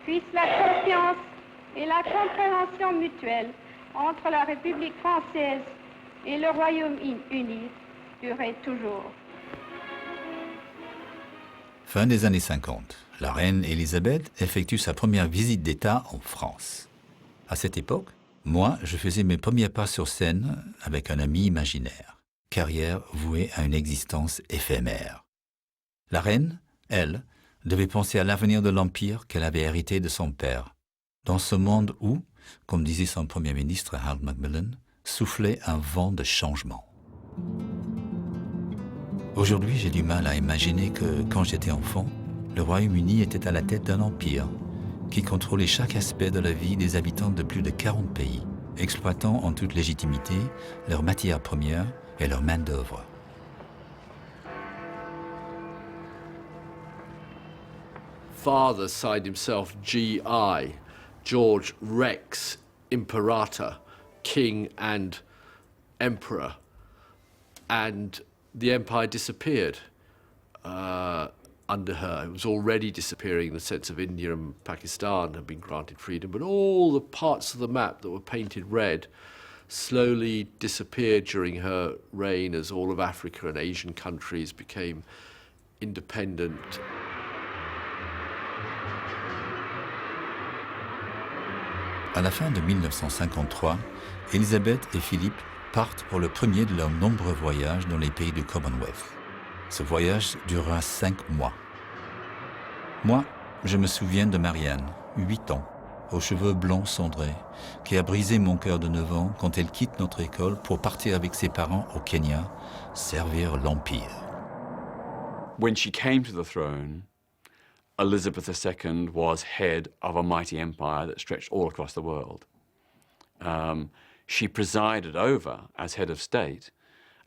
T: Puisse la confiance et la compréhension mutuelle entre la République française et le Royaume-Uni durer toujours.
A: Fin des années 50, la reine Élisabeth effectue sa première visite d'État en France. À cette époque, moi, je faisais mes premiers pas sur scène avec un ami imaginaire, carrière vouée à une existence éphémère. La reine, elle, devait penser à l'avenir de l'Empire qu'elle avait hérité de son père, dans ce monde où, comme disait son Premier ministre Harold Macmillan, soufflait un vent de changement. Aujourd'hui, j'ai du mal à imaginer que, quand j'étais enfant, le Royaume-Uni était à la tête d'un empire qui contrôlait chaque aspect de la vie des habitants de plus de 40 pays, exploitant en toute légitimité leurs matières premières et leur main-d'œuvre.
P: Father signed himself G.I., George Rex Imperator, King and Emperor, and the empire disappeared under her. It was already disappearing in the sense of India and Pakistan had been granted freedom, but all the parts of the map that were painted red slowly disappeared during her reign as all of Africa and Asian countries became independent.
A: À la fin de 1953, Élisabeth et Philippe partent pour le premier de leurs nombreux voyages dans les pays du Commonwealth. Ce voyage durera 5 mois. Moi, je me souviens de Marianne, 8 ans, aux cheveux blonds cendrés, qui a brisé mon cœur de 9 ans quand elle quitte notre école pour partir avec ses parents au Kenya, servir l'Empire.
D: When she came to the throne, Elizabeth II was head of a mighty empire that stretched all across the world. She presided over, as head of state,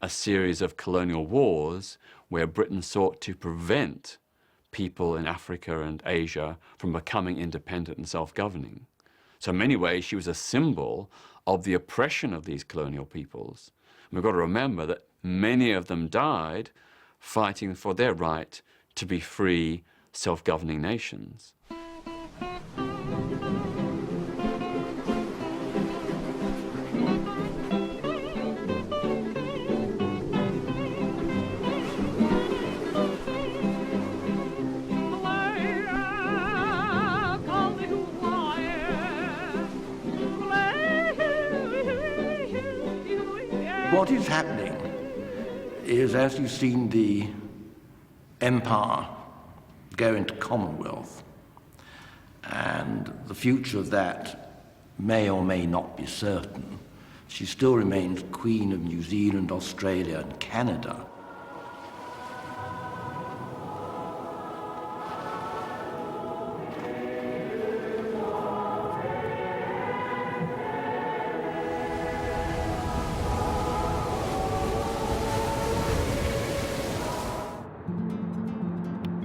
D: a series of colonial wars where Britain sought to prevent people in Africa and Asia from becoming independent and self-governing. So in many ways, she was a symbol of the oppression of these colonial peoples. And we've got to remember that many of them died fighting for their right to be free, self-governing nations.
C: what is happening is, as you've seen the empire go into Commonwealth, and the future of that may or may not be certain, she still remains Queen of New Zealand, Australia and Canada.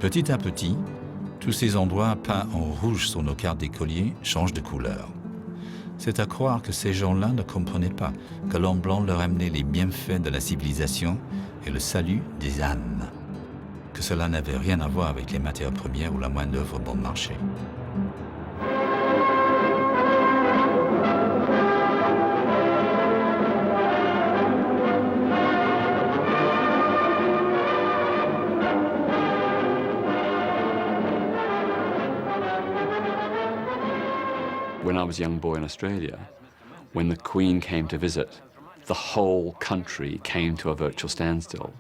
A: Petit à petit, tous ces endroits peints en rouge sur nos cartes d'écoliers changent de couleur. C'est à croire que ces gens-là ne comprenaient pas que l'homme blanc leur amenait les bienfaits de la civilisation et le salut des âmes, que cela n'avait rien à voir avec les matières premières ou la main-d'œuvre bon marché.
D: When I was a young boy in Australia, when the Queen came to visit, the whole country came to a virtual standstill.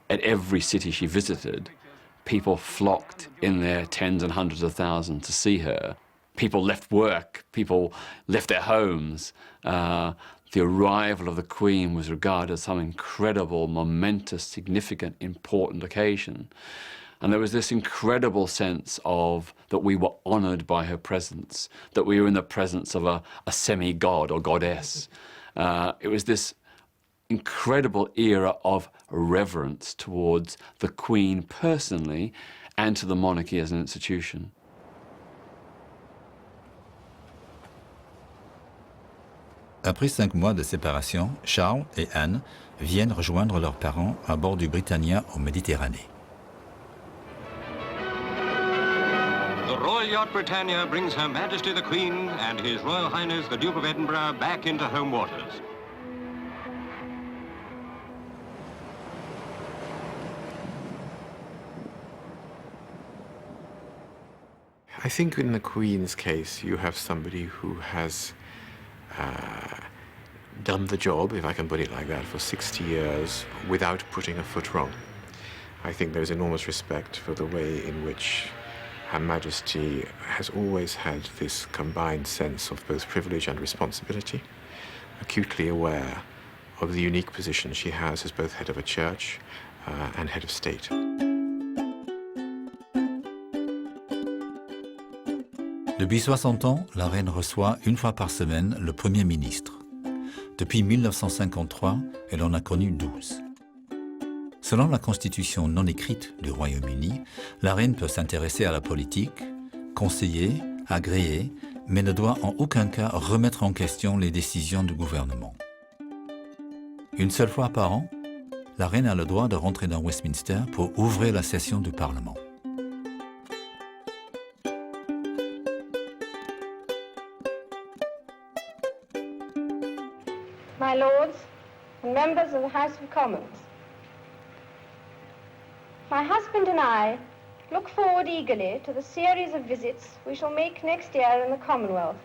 D: At every city she visited, people flocked in their tens and hundreds of thousands to see her. People left work, people left their homes. The arrival of the Queen was regarded as some incredible, momentous, significant, important occasion. And there was this incredible sense of that we were honoured by her presence, that we were in the presence of a semi-god or goddess. It was this incredible era of reverence towards the Queen personally and to the monarchy as an institution.
A: Après 5 mois de séparation, Charles et Anne viennent rejoindre leurs parents à bord du Britannique en Méditerranée.
E: The Royal Yacht Britannia brings Her Majesty the Queen and His Royal Highness the Duke of Edinburgh back into home waters.
L: I think in the Queen's case, you have somebody who has done the job, if I can put it like that, for 60 years without putting a foot wrong. I think there's enormous respect for the way in which Her Majesty has always had this combined sense of both privilege and responsibility, acutely aware of the unique position she has as both head of a church and head of state.
A: Depuis 60 ans, la reine reçoit une fois par semaine le Premier ministre. Depuis 1953, elle en a connu 12. Selon la constitution non écrite du Royaume-Uni, la reine peut s'intéresser à la politique, conseiller, agréer, mais ne doit en aucun cas remettre en question les décisions du gouvernement. Une seule fois par an, la reine a le droit de rentrer dans Westminster pour ouvrir la session du Parlement.
T: My Lords, and members of the House of Commons, my husband and I look forward eagerly to the series of visits we shall make next year in the Commonwealth.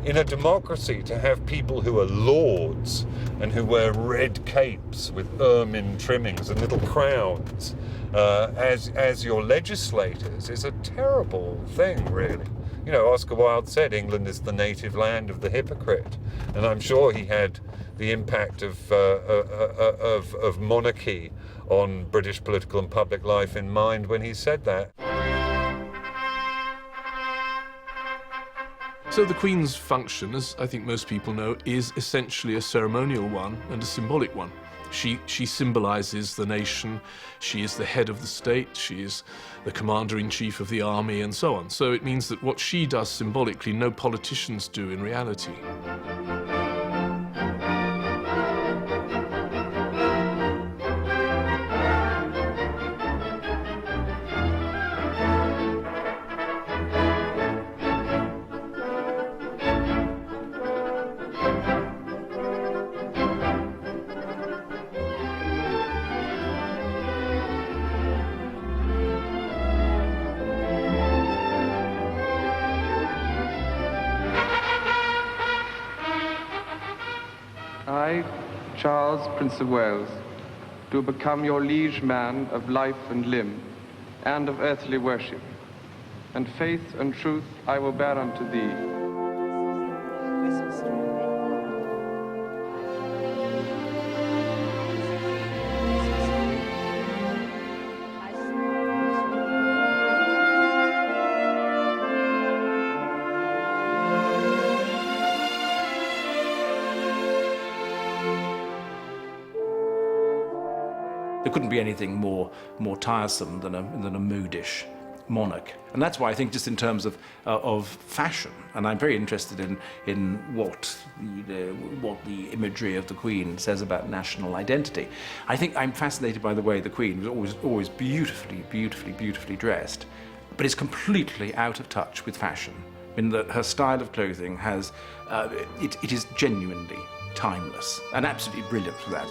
N: In a democracy, to have people who are lords and who wear red capes with ermine trimmings and little crowns as your legislators is a terrible thing, really. You know, Oscar Wilde said England is the native land of the hypocrite, and I'm sure he had the impact of monarchy on British political and public life in mind when he said that.
J: So the Queen's function, as I think most people know, is essentially a ceremonial one and a symbolic one. She symbolises the nation, she is the head of the state, she is the commander-in-chief of the army and so on. So it means that what she does symbolically, no politicians do in reality.
O: Charles, Prince of Wales, do become your liege man of life and limb, and of earthly worship. And faith and truth I will bear unto thee.
Q: There couldn't be anything more tiresome than a moodish monarch, and that's why I think, just in terms of fashion, and I'm very interested in what the imagery of the Queen says about national identity. I think I'm fascinated by the way the Queen was always beautifully dressed, but is completely out of touch with fashion. In that her style of clothing has it is genuinely timeless and absolutely brilliant for that.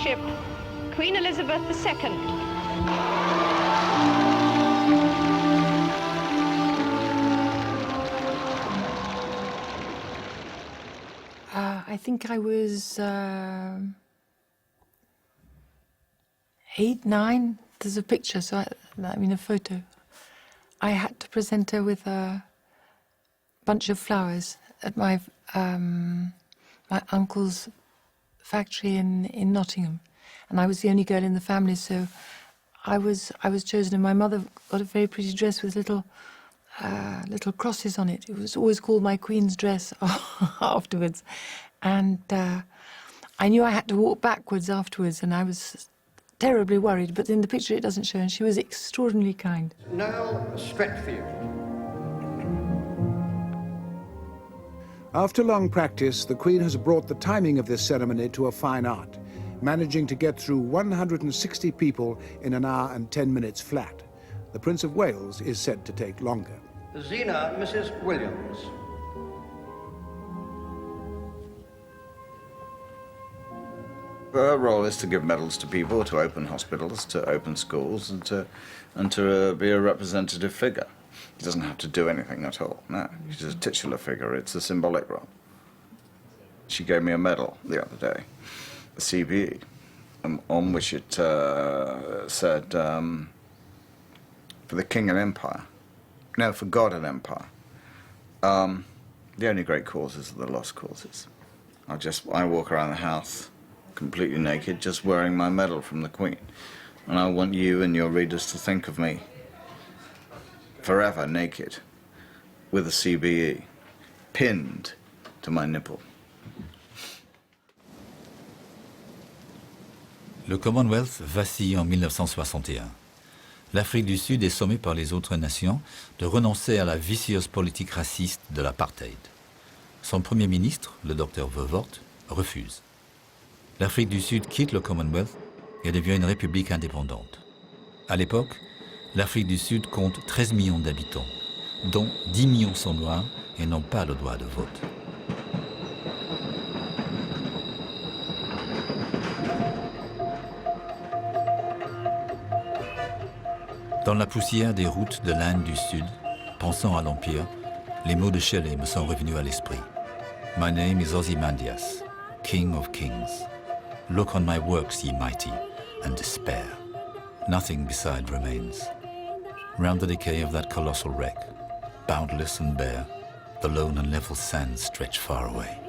T: Ship, Queen Elizabeth II.
R: I think I was 8, 9. There's a picture, so a photo. I had to present her with a bunch of flowers at my uncle's factory in Nottingham, and I was the only girl in the family, so I was chosen, and my mother got a very pretty dress with little crosses on it. It was always called my Queen's dress afterwards, and I knew I had to walk backwards afterwards, and I was terribly worried, but in the picture it doesn't show, and she was extraordinarily kind.
U: Noel Stretfield.
S: After long practice, the Queen has brought the timing of this ceremony to a fine art, managing to get through 160 people in an hour and 10 minutes flat. The Prince of Wales is said to take longer.
U: Zena, Mrs. Williams.
Y: Her role is to give medals to people, to open hospitals, to open schools, and to be a representative figure. He doesn't have to do anything at all, no. She's a titular figure, it's a symbolic role. She gave me a medal the other day, a CBE, on which it said, for the King and Empire. No, for God and Empire. The only great causes are the lost causes. I walk around the house completely naked, just wearing my medal from the Queen. And I want you and your readers to think of me forever naked, with a CBE, pinned to my nipple.
A: Le Commonwealth vacille en 1961. L'Afrique du Sud est sommée par les autres nations de renoncer à la vicieuse politique raciste de l'apartheid. Son Premier ministre, le docteur Verwoerd, refuse. L'Afrique du Sud quitte le Commonwealth et devient une république indépendante. À l'époque, l'Afrique du Sud compte 13 millions d'habitants, dont 10 millions sont noirs et n'ont pas le droit de vote. Dans la poussière des routes de l'Inde du Sud, pensant à l'Empire, les mots de Shelley me sont revenus à l'esprit. My name is Ozymandias, King of Kings. Look on my works, ye mighty, and despair. Nothing beside remains. Round the decay of that colossal wreck, boundless and bare, the lone and level sands stretch far away.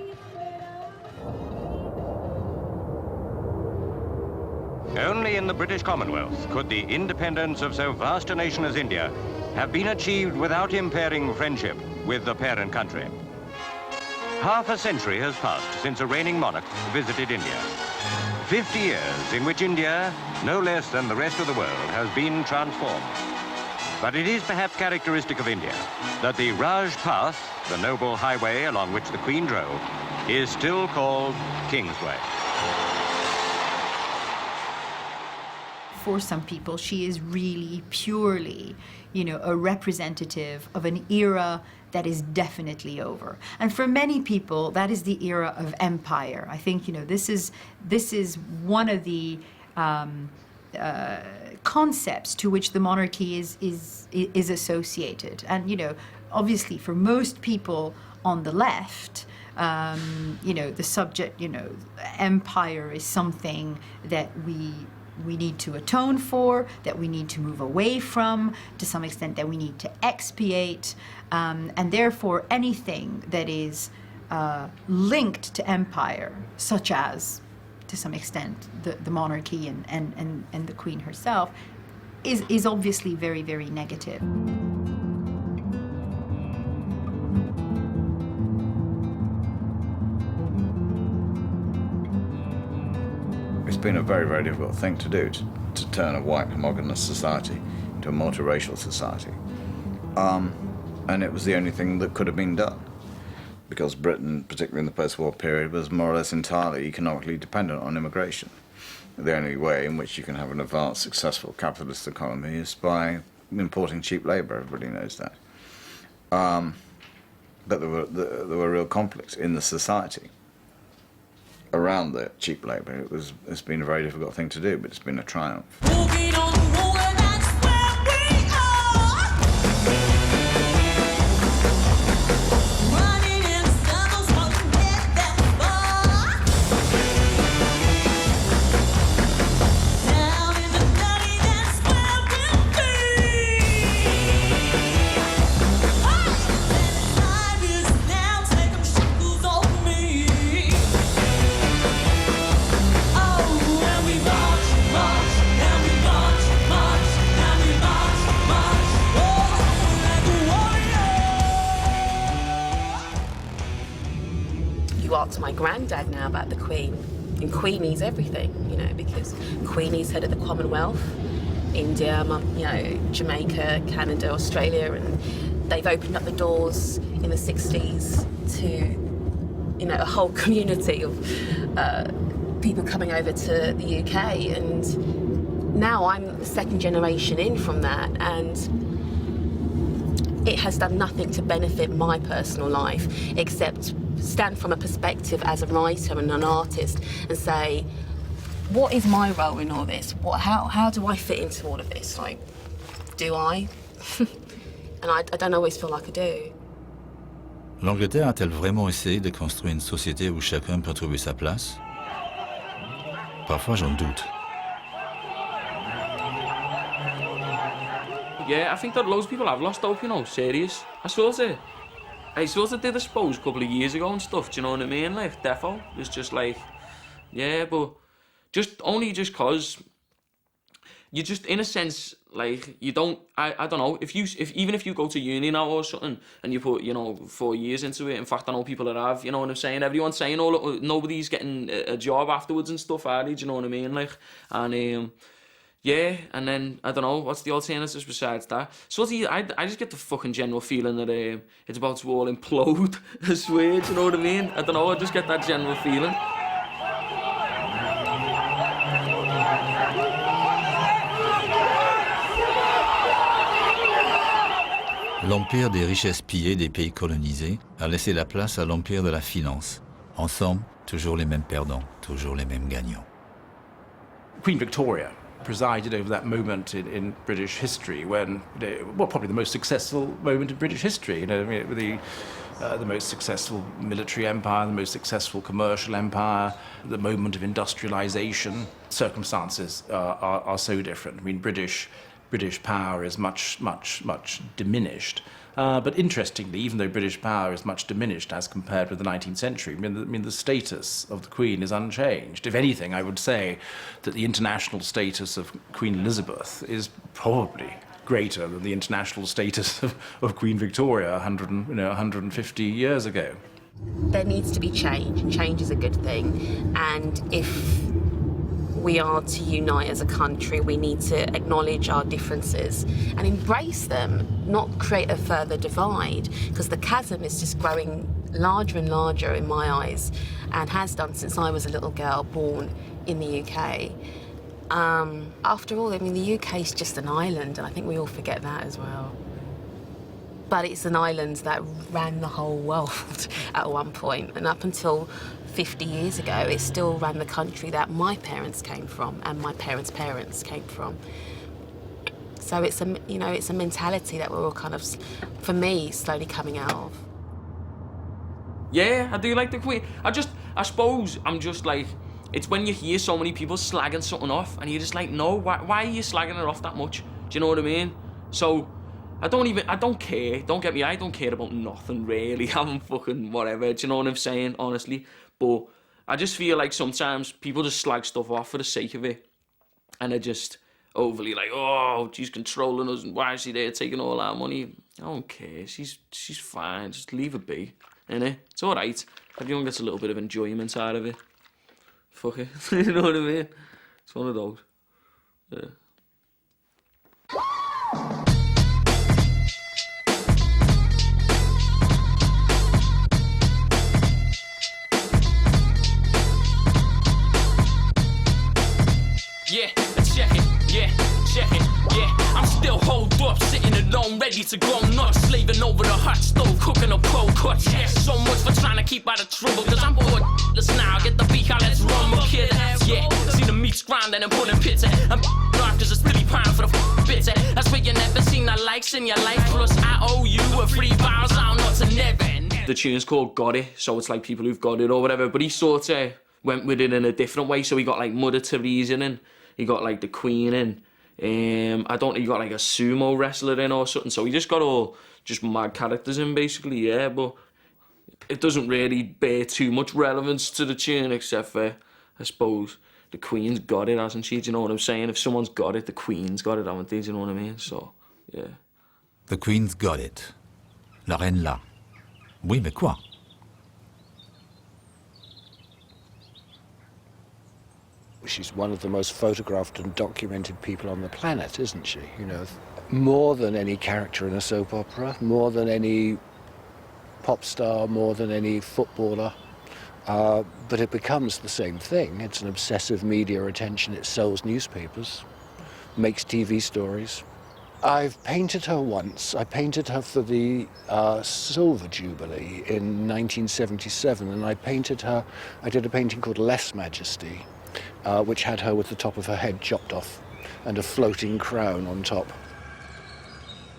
E: Only in the British Commonwealth could the independence of so vast a nation as India have been achieved without impairing friendship with the parent country. Half a century has passed since a reigning monarch visited India. 50 years in which India, no less than the rest of the world, has been transformed. But it is perhaps characteristic of India that the Raj Path, the noble highway along which the Queen drove, is still called Kingsway.
Z: For some people, she is really purely, a representative of an era that is definitely over. And for many people, that is the era of empire. I think, this is one of the concepts to which the monarchy is associated. And, you know, obviously for most people on the left, you know, the subject, you know, empire is something that we need to atone for, that we need to move away from, to some extent that we need to expiate, and therefore anything that is linked to empire, such as, to some extent, the monarchy and the Queen herself, is obviously very, very negative.
Y: It's been a very, very difficult thing to do, to turn a white homogenous society into a multiracial society. And it was the only thing that could have been done, because Britain, particularly in the post-war period, was more or less entirely economically dependent on immigration. The only way in which you can have an advanced, successful capitalist economy is by importing cheap labour. Everybody knows that. But there were real conflicts in the society around the cheap labour. It's been a very difficult thing to do, but it's been a triumph.
H: Ask my granddad now about the Queen, and Queenie's everything, you know, because Queenie's head of the Commonwealth, India, you know, Jamaica, Canada, Australia, and they've opened up the doors in the 60s to, you know, a whole community of people coming over to the UK, and now I'm the second generation in from that, and it has done nothing to benefit my personal life except stand from a perspective as a writer and an artist and say, what is my role in all this? How do I fit into all of this? Like, do I? And I don't always feel like I do.
A: L'Angleterre a-t-elle vraiment essayé de construire une société où chacun peut trouver sa place? Parfois j'en doute.
I: Yeah, I think that loads of people have lost hope, you know, serious. I sort of did a suppose a couple of years ago and stuff, do you know what I mean? Like, defo was just like, yeah, but just cause you just, in a sense, like, you don't, I don't know, even if you go to uni now or something and you put, you know, 4 years into it, in fact, I know people that have, you know what I'm saying? Everyone's saying, oh, look, nobody's getting a job afterwards and stuff, are they? Do you know what I mean? Like, and, yeah, and then, I don't know, what's the alternatives besides that? So I just get the fucking general feeling that it's about to all implode, I swear, do you know what I mean? I don't know, I just get that general feeling.
A: L'empire des richesses pillées des pays colonisés a laissé la place à l'empire de la finance. Ensemble, toujours les mêmes perdants, toujours les mêmes gagnants.
Q: Queen Victoria presided over that moment in British history when, well, probably the most successful moment in British history. You know, I mean, the most successful military empire, the most successful commercial empire, the moment of industrialization. Circumstances are so different. I mean, British power is much diminished. But interestingly, even though British power is much diminished as compared with the 19th century, I mean, the status of the Queen is unchanged. If anything, I would say that the international status of Queen Elizabeth is probably greater than the international status of Queen Victoria 150 years ago.
H: There needs to be change, and change is a good thing. And if we are to unite as a country, we need to acknowledge our differences and embrace them, not create a further divide, because the chasm is just growing larger and larger in my eyes, and has done since I was a little girl born in the UK. After all, I mean, the UK is just an island, and I think we all forget that as well. But it's an island that ran the whole world at one point, and up until 50 years ago, it still ran the country that my parents came from and my parents' parents came from. So it's a, you know, it's a mentality that we're all kind of, for me, slowly coming out of.
I: Yeah, I do like the Queen. I suppose I'm just like, it's when you hear so many people slagging something off and you're just like, no, why are you slagging it off that much? Do you know what I mean? So, I don't care. Don't get me, I don't care about nothing really. I'm fucking whatever, do you know what I'm saying, honestly? But I just feel like sometimes people just slag stuff off for the sake of it. And they're just overly like, oh, she's controlling us, and why is she there taking all our money? I don't care, she's fine, just leave her be, innit? It's alright. Everyone gets a little bit of enjoyment out of it. Fuck it, you know what I mean? It's one of those, yeah.
B: Yeah, check it, yeah. I'm still holed up, sitting alone, ready to go nuts, slaving over the hot stove, cooking up cold cuts. Yeah, so much for trying to keep out of trouble, cause I'm bored. Let's now get the beat out, let's run, my kid. Yeah, see the meats grinding and pulling pizza. I'm off cause it's £30 for the bitter. That's where you never seen the likes in your life. Plus, I owe you a free vows, I don't know to never.
I: The tune's called Got It, so it's like people who've got it or whatever, but he sort of went with it in a different way, so he got like Mother Teresa in. He got like the Queen in. He got like a sumo wrestler in or something. So he just got all just mad characters in basically, yeah. But it doesn't really bear too much relevance to the tune except for, I suppose, the Queen's got it, hasn't she? Do you know what I'm saying? If someone's got it, the Queen's got it, haven't they? Do you know what I mean? So, yeah.
A: The Queen's got it. La reine là. Oui, mais quoi?
F: She's one of the most photographed and documented people on the planet, isn't she? You know, more than any character in a soap opera, more than any pop star, more than any footballer. But it becomes the same thing. It's an obsessive media attention. It sells newspapers, makes TV stories. I've painted her once. I painted her for the Silver Jubilee in 1977, and I did a painting called Less Majesty, which had her with the top of her head chopped off and a floating crown on top.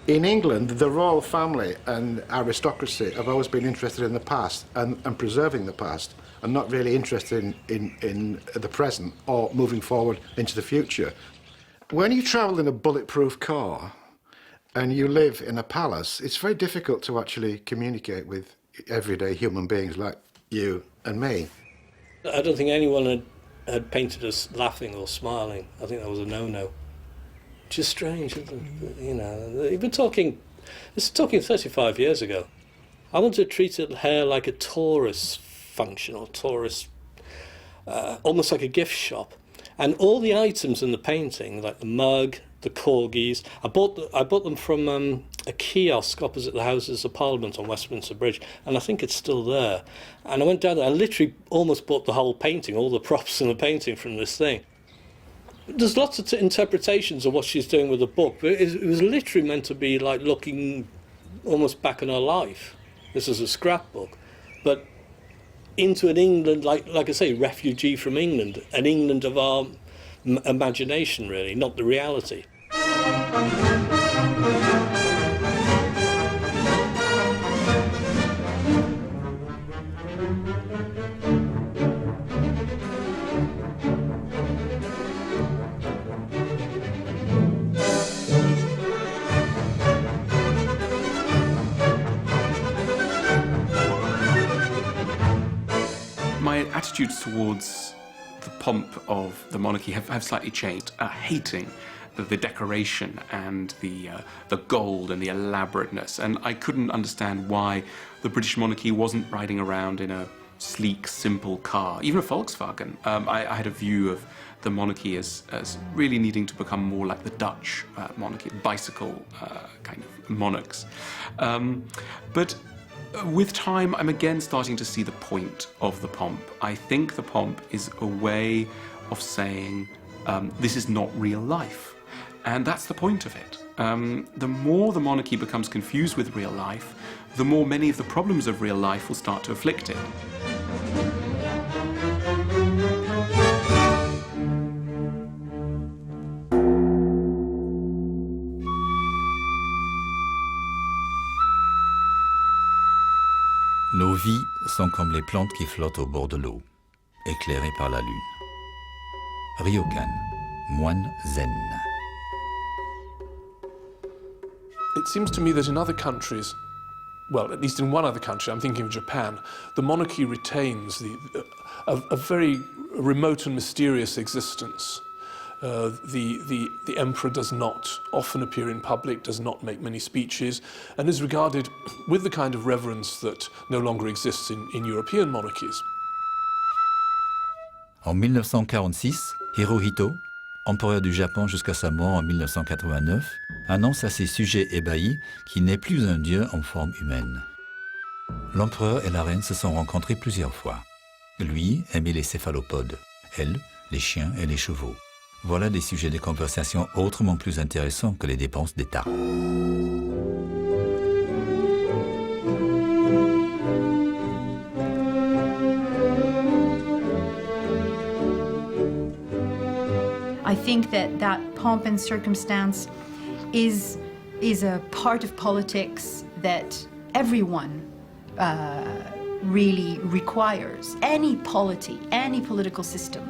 S: In England, the royal family and aristocracy have always been interested in the past and preserving the past, and not really interested in the present or moving forward into the future. When you travel in a bulletproof car and you live in a palace, it's very difficult to actually communicate with everyday human beings like you and me.
K: I don't think anyone had painted us laughing or smiling. I think that was a no-no. Which is strange, isn't it? You know, you've been talking, this is talking 35 years ago. I wanted to treat her like a tourist function, or tourist, almost like a gift shop. And all the items in the painting, like the mug, the corgis, I bought them from a kiosk opposite the Houses of Parliament on Westminster Bridge, and I think it's still there. And I went down there, I literally almost bought the whole painting, all the props in the painting from this thing. There's lots of interpretations of what she's doing with the book, but it was literally meant to be like looking almost back on her life. This is a scrapbook, but into an England, like I say, refugee from England, an England of our imagination, really, not the reality.
M: My attitudes towards the pomp of the monarchy have slightly changed. Hating the decoration and the gold and the elaborateness, and I couldn't understand why the British monarchy wasn't riding around in a sleek, simple car, even a Volkswagen. I had a view of the monarchy as really needing to become more like the Dutch monarchy, bicycle kind of monarchs. But with time, I'm again starting to see the point of the pomp. I think the pomp is a way of saying this is not real life. And that's the point of it. the more the monarchy becomes confused with real life, the more many of the problems of real life will start to afflict it.
A: Nos vies sont comme les plantes qui flottent au bord de l'eau, éclairées par la lune. Ryokan, moine zen.
J: It seems to me that in other countries, well, at least in one other country, I'm thinking of Japan, the monarchy retains a very remote and mysterious existence. The emperor does not often appear in public, does not make many speeches, and is regarded with the kind of reverence that no longer exists in European monarchies.
A: En 1946, Hirohito, empereur du Japon jusqu'à sa mort en 1989, annonce à ses sujets ébahis qu'il n'est plus un dieu en forme humaine. L'empereur et la reine se sont rencontrés plusieurs fois. Lui aimait les céphalopodes, elle, les chiens et les chevaux. Voilà des sujets de conversation autrement plus intéressants que les dépenses d'État.
Z: I think that pomp and circumstance is a part of politics that everyone really requires. Any polity, any political system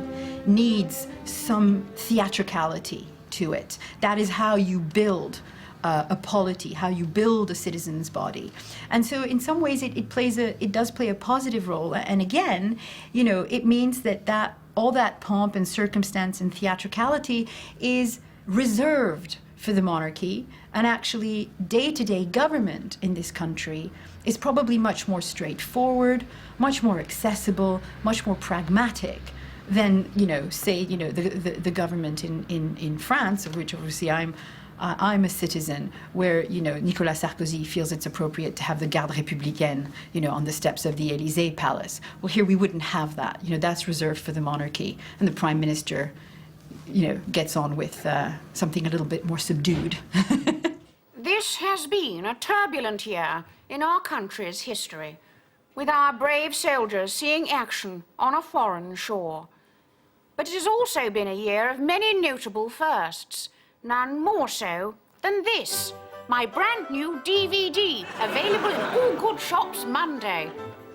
Z: needs some theatricality to it. That is how you build a polity, how you build a citizen's body. And so in some ways it does play a positive role. And again, you know, it means that all that pomp and circumstance and theatricality is reserved for the monarchy, and actually day-to-day government in this country is probably much more straightforward, much more accessible, much more pragmatic than, you know, say, you know, the government in France, of which obviously I'm a citizen, where, you know, Nicolas Sarkozy feels it's appropriate to have the garde républicaine, you know, on the steps of the Élysée Palace. Well, here we wouldn't have that. You know, that's reserved for the monarchy, and the Prime Minister, you know, gets on with something a little bit more subdued.
C: This has been a turbulent year in our country's history, with our brave soldiers seeing action on a foreign shore. But it has also been a year of many notable firsts, none more so than this, my brand new DVD, available in all good shops Monday.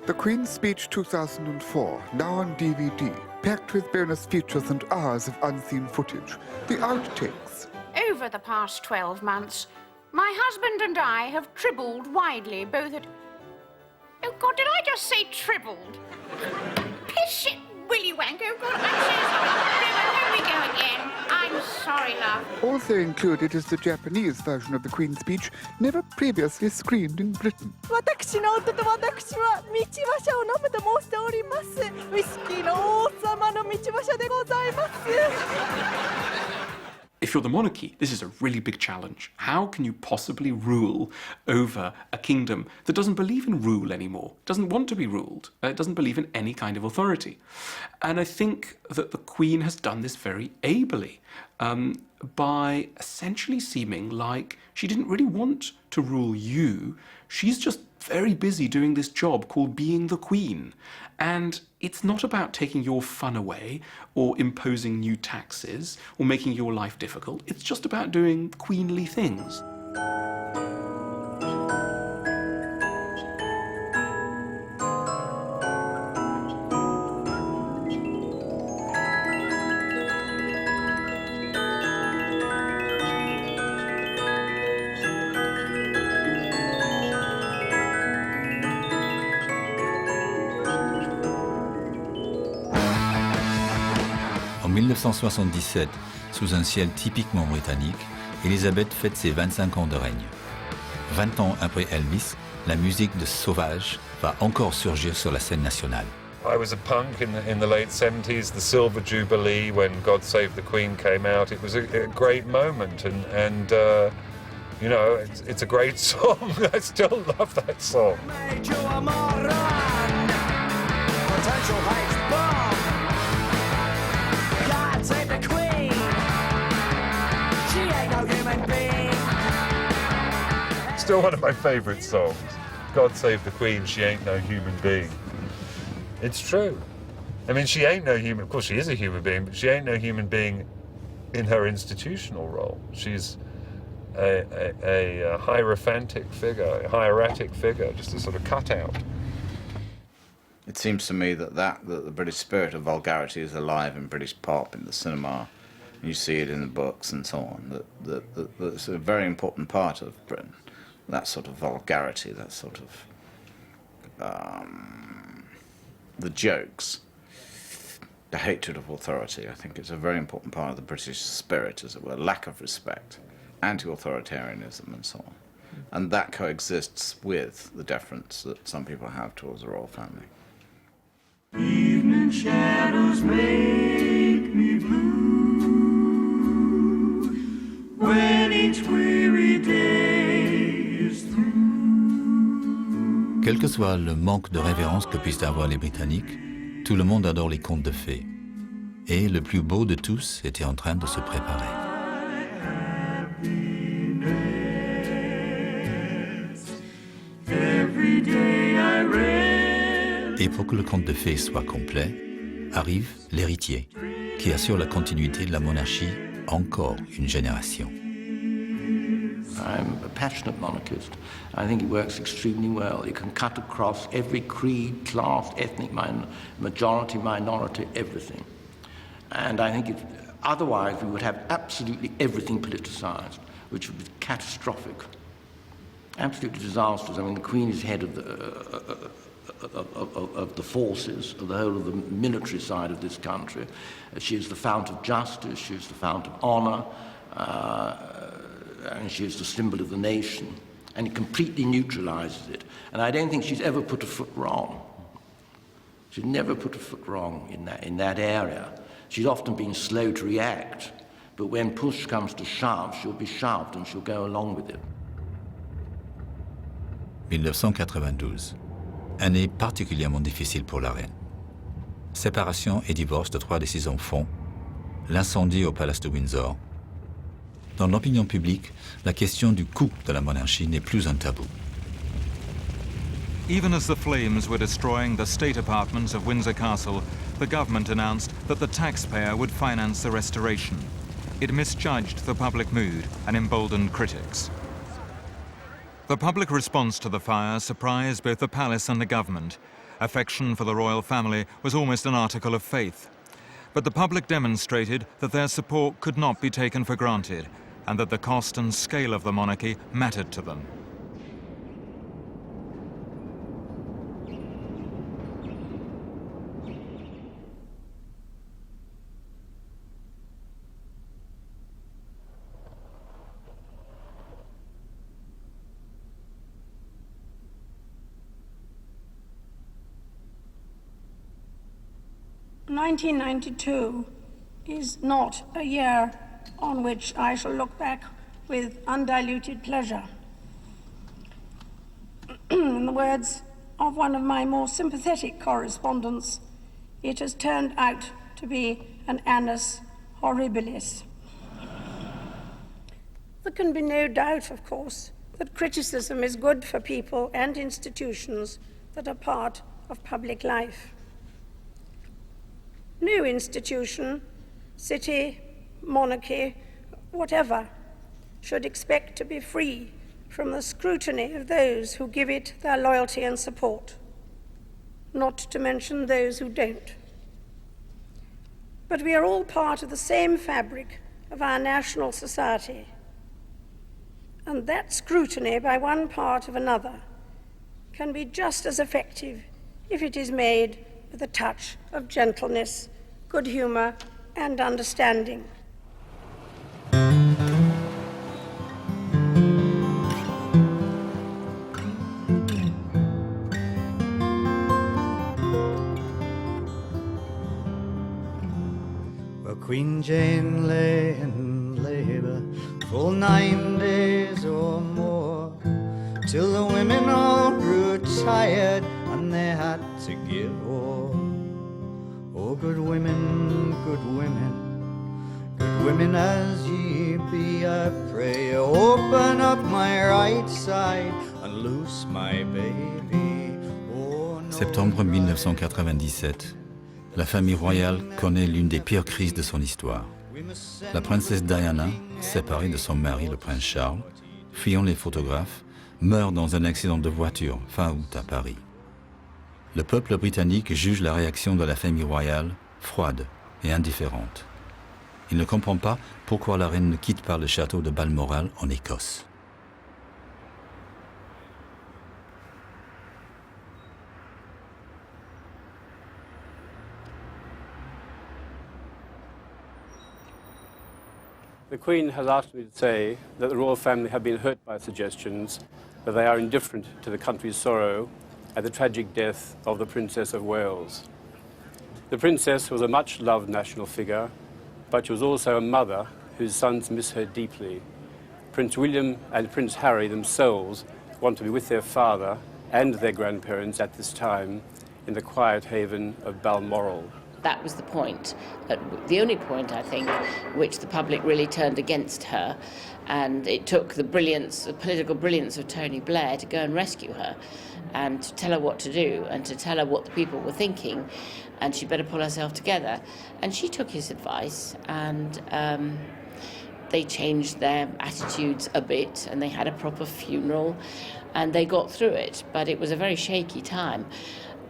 G: The Queen's Speech 2004, now on DVD, packed with bonus features and hours of unseen footage. The outtakes.
C: Over the past 12 months, my husband and I have tribbled widely, both at... Oh, God, did I just say tribbled? Piss it, Willy Wank. Oh, God, I'm so sorry. Here we go again. I'm sorry, love.
G: Also included is the Japanese version of the Queen's Speech, never previously screened in Britain.
P: 私の夫と私は道馬車を飲むと申しております。ウイスキーの王様の道馬車でございます。
M: If you're the monarchy, this is a really big challenge. How can you possibly rule over a kingdom that doesn't believe in rule anymore, doesn't want to be ruled, doesn't believe in any kind of authority? And I think that the Queen has done this very ably by essentially seeming like she didn't really want to rule you. She's just very busy doing this job called being the Queen. And it's not about taking your fun away or imposing new taxes or making your life difficult. It's just about doing queenly things.
A: En 1977, sous un ciel typiquement britannique, Élisabeth fête ses 25 ans de règne. 20 ans après Elvis, la musique de sauvage va encore surgir sur la scène nationale.
N: I was a punk in the late 70s, the Silver Jubilee, when God Save the Queen came out. It was a great moment, and you know, it's a great song. I still love that song.
P: God save the Queen. She ain't no human being.
N: still one of my favourite songs. God save the Queen, she ain't no human being. It's true. I mean, she ain't no human, of course she is a human being, but she ain't no human being in her institutional role. She's a hierophantic figure, a hieratic figure, just a sort of cutout.
Y: It seems to me that the British spirit of vulgarity is alive in British pop, in the cinema. You see it in the books and so on. That it's a very important part of Britain. That sort of vulgarity, that sort of the jokes, the hatred of authority. I think it's a very important part of the British spirit, as it were. Lack of respect, anti-authoritarianism, and so on. And that coexists with the deference that some people have towards the royal family.
B: Evening shadows make me blue when each weary day is through.
A: Quel que soit le manque de révérence que puissent avoir les Britanniques, tout le monde adore les contes de fées. Et le plus beau de tous était en train de se préparer.
B: Every day I read.
A: Et pour que le conte de fées soit complet, arrive l'héritier, qui assure la continuité de la monarchie encore une génération.
D: I'm a passionate monarchist. I think it works extremely well. It can cut across every creed, class, ethnic, majority, minority, everything. And I think otherwise we would have absolutely everything politicized, which would be catastrophic, absolutely disastrous. I mean, the Queen is head of the forces, of the whole of the military side of this country. She is the fount of justice, she is the fount of honour, and she is the symbol of the nation, and it completely neutralises it. And I don't think she's ever put a foot wrong. She's never put a foot wrong in that area. She's often been slow to react, but when push comes to shove, she'll be shoved and she'll go along with it.
A: 1992. Année particulièrement difficile pour la reine. Séparation et divorce de 3 de ses enfants, l'incendie au palace de Windsor. Dans l'opinion publique, la question du coût de la monarchie n'est plus un tabou.
L: Even as the flames were destroying the state apartments of Windsor Castle, the government announced that the taxpayer would finance the restoration. It misjudged the public mood and emboldened critics. The public response to the fire surprised both the palace and the government. Affection for the royal family was almost an article of faith. But the public demonstrated that their support could not be taken for granted, and that the cost and scale of the monarchy mattered to them.
T: "1992 is not a year on which I shall look back with undiluted pleasure. In the words of one of my more sympathetic correspondents, it has turned out to be an annus horribilis." There can be no doubt, of course, that criticism is good for people and institutions that are part of public life. No institution, city, monarchy, whatever, should expect to be free from the scrutiny of those who give it their loyalty and support, not to mention those who don't. But we are all part of the same fabric of our national society, and that scrutiny by one part of another can be just as effective if it is made with a touch of gentleness, good humour, and understanding.
O: Well, Queen Jane lay in labour full 9 days or more, till the women all grew tired and they had to give war. Oh, good women, Good women as ye be, I pray, open up my right side and loose my baby. Oh, no.
A: Septembre 1997. La famille royale connaît l'une des pires crises de son histoire. La princesse Diana, séparée de son mari, le prince Charles, fuyant les photographes, meurt dans un accident de voiture fin août à Paris. Le peuple britannique juge la réaction de la famille royale froide et indifférente. Il ne comprend pas pourquoi la reine ne quitte pas le château de Balmoral en Écosse.
E: The Queen has asked me to say that the royal family have been hurt by suggestions that they are indifferent to the country's sorrow at the tragic death of the Princess of Wales. The Princess was a much-loved national figure, but she was also a mother whose sons miss her deeply. Prince William and Prince Harry themselves want to be with their father and their grandparents at this time in the quiet haven of Balmoral.
R: That was the point, the only point, I think, which the public really turned against her, and it took the brilliance, the political brilliance of Tony Blair to go and rescue her and to tell her what to do and to tell her what the people were thinking, and she'd better pull herself together. And she took his advice, and they changed their attitudes a bit, and they had a proper funeral, and they got through it, but it was a very shaky time.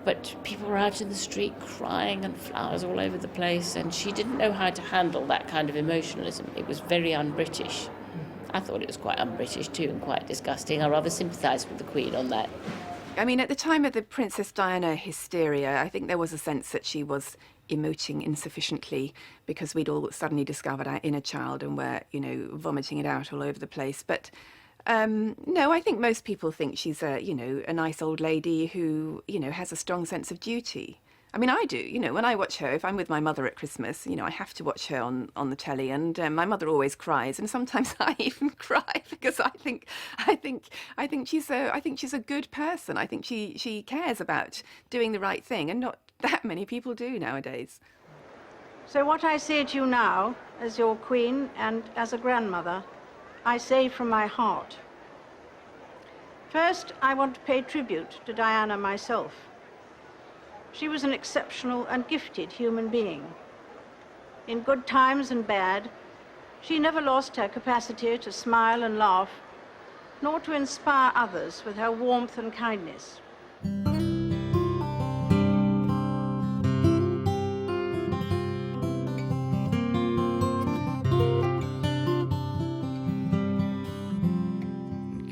R: But people were out in the street crying and flowers all over the place, and she didn't know how to handle that kind of emotionalism. It was very un-British. I thought it was quite un-British too, and quite disgusting. I rather sympathised with the Queen on that.
U: I mean, at the time of the Princess Diana hysteria, I think there was a sense that she was emoting insufficiently because we'd all suddenly discovered our inner child and were, you know, vomiting it out all over the place. But no, I think most people think she's a nice old lady who, has a strong sense of duty. I mean, I do, when I watch her, if I'm with my mother at Christmas, I have to watch her on the telly, and my mother always cries, and sometimes I even cry because I think she's a good person. I think she cares about doing the right thing, and not that many people do nowadays.
T: So what I say to you now, as your queen and as a grandmother, I say from my heart. First, I want to pay tribute to Diana myself. She was an exceptional and gifted human being. In good times and bad, she never lost her capacity to smile and laugh, nor to inspire others with her warmth and kindness.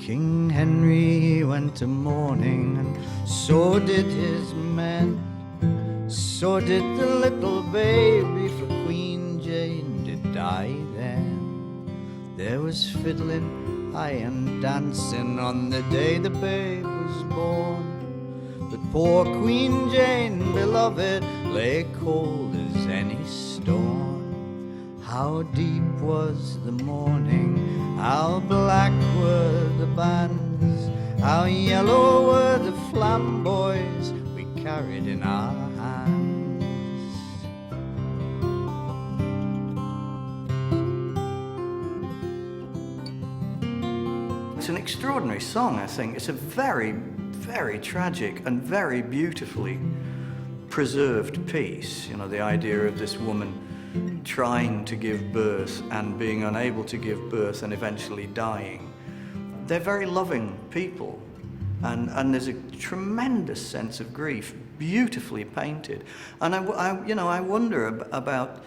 O: King Henry went to mourning, and so did his men. So did the little baby, for Queen Jane did die then. There was fiddling, aye, and dancing on the day the babe was born. But poor Queen Jane, beloved, lay cold as any storm. How deep was the mourning, how black were the bands, how yellow were the flamboys we carried in our hands. It's an extraordinary song, I think. It's a very, very tragic and very beautifully preserved piece. The idea of this woman trying to give birth and being unable to give birth and eventually dying. They're very loving people, and there's a tremendous sense of grief, beautifully painted. And I wonder about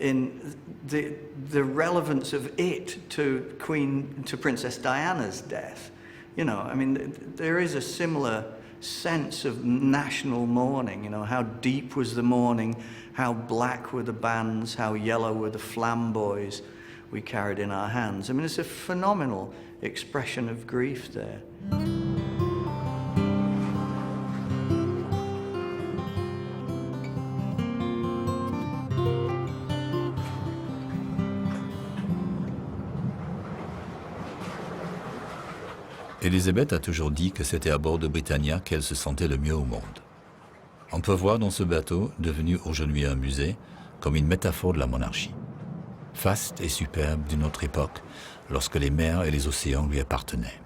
O: in the relevance of it to Princess Diana's death. There is a similar sense of national mourning. How deep was the mourning, how black were the bands, how yellow were the flamboys we carried in our hands. It's a phenomenal expression of grief there.
A: Élisabeth a toujours dit que c'était à bord de Britannia qu'elle se sentait le mieux au monde. On peut voir dans ce bateau, devenu aujourd'hui un musée, comme une métaphore de la monarchie. faste et superbe d'une autre époque, lorsque les mers et les océans lui appartenaient.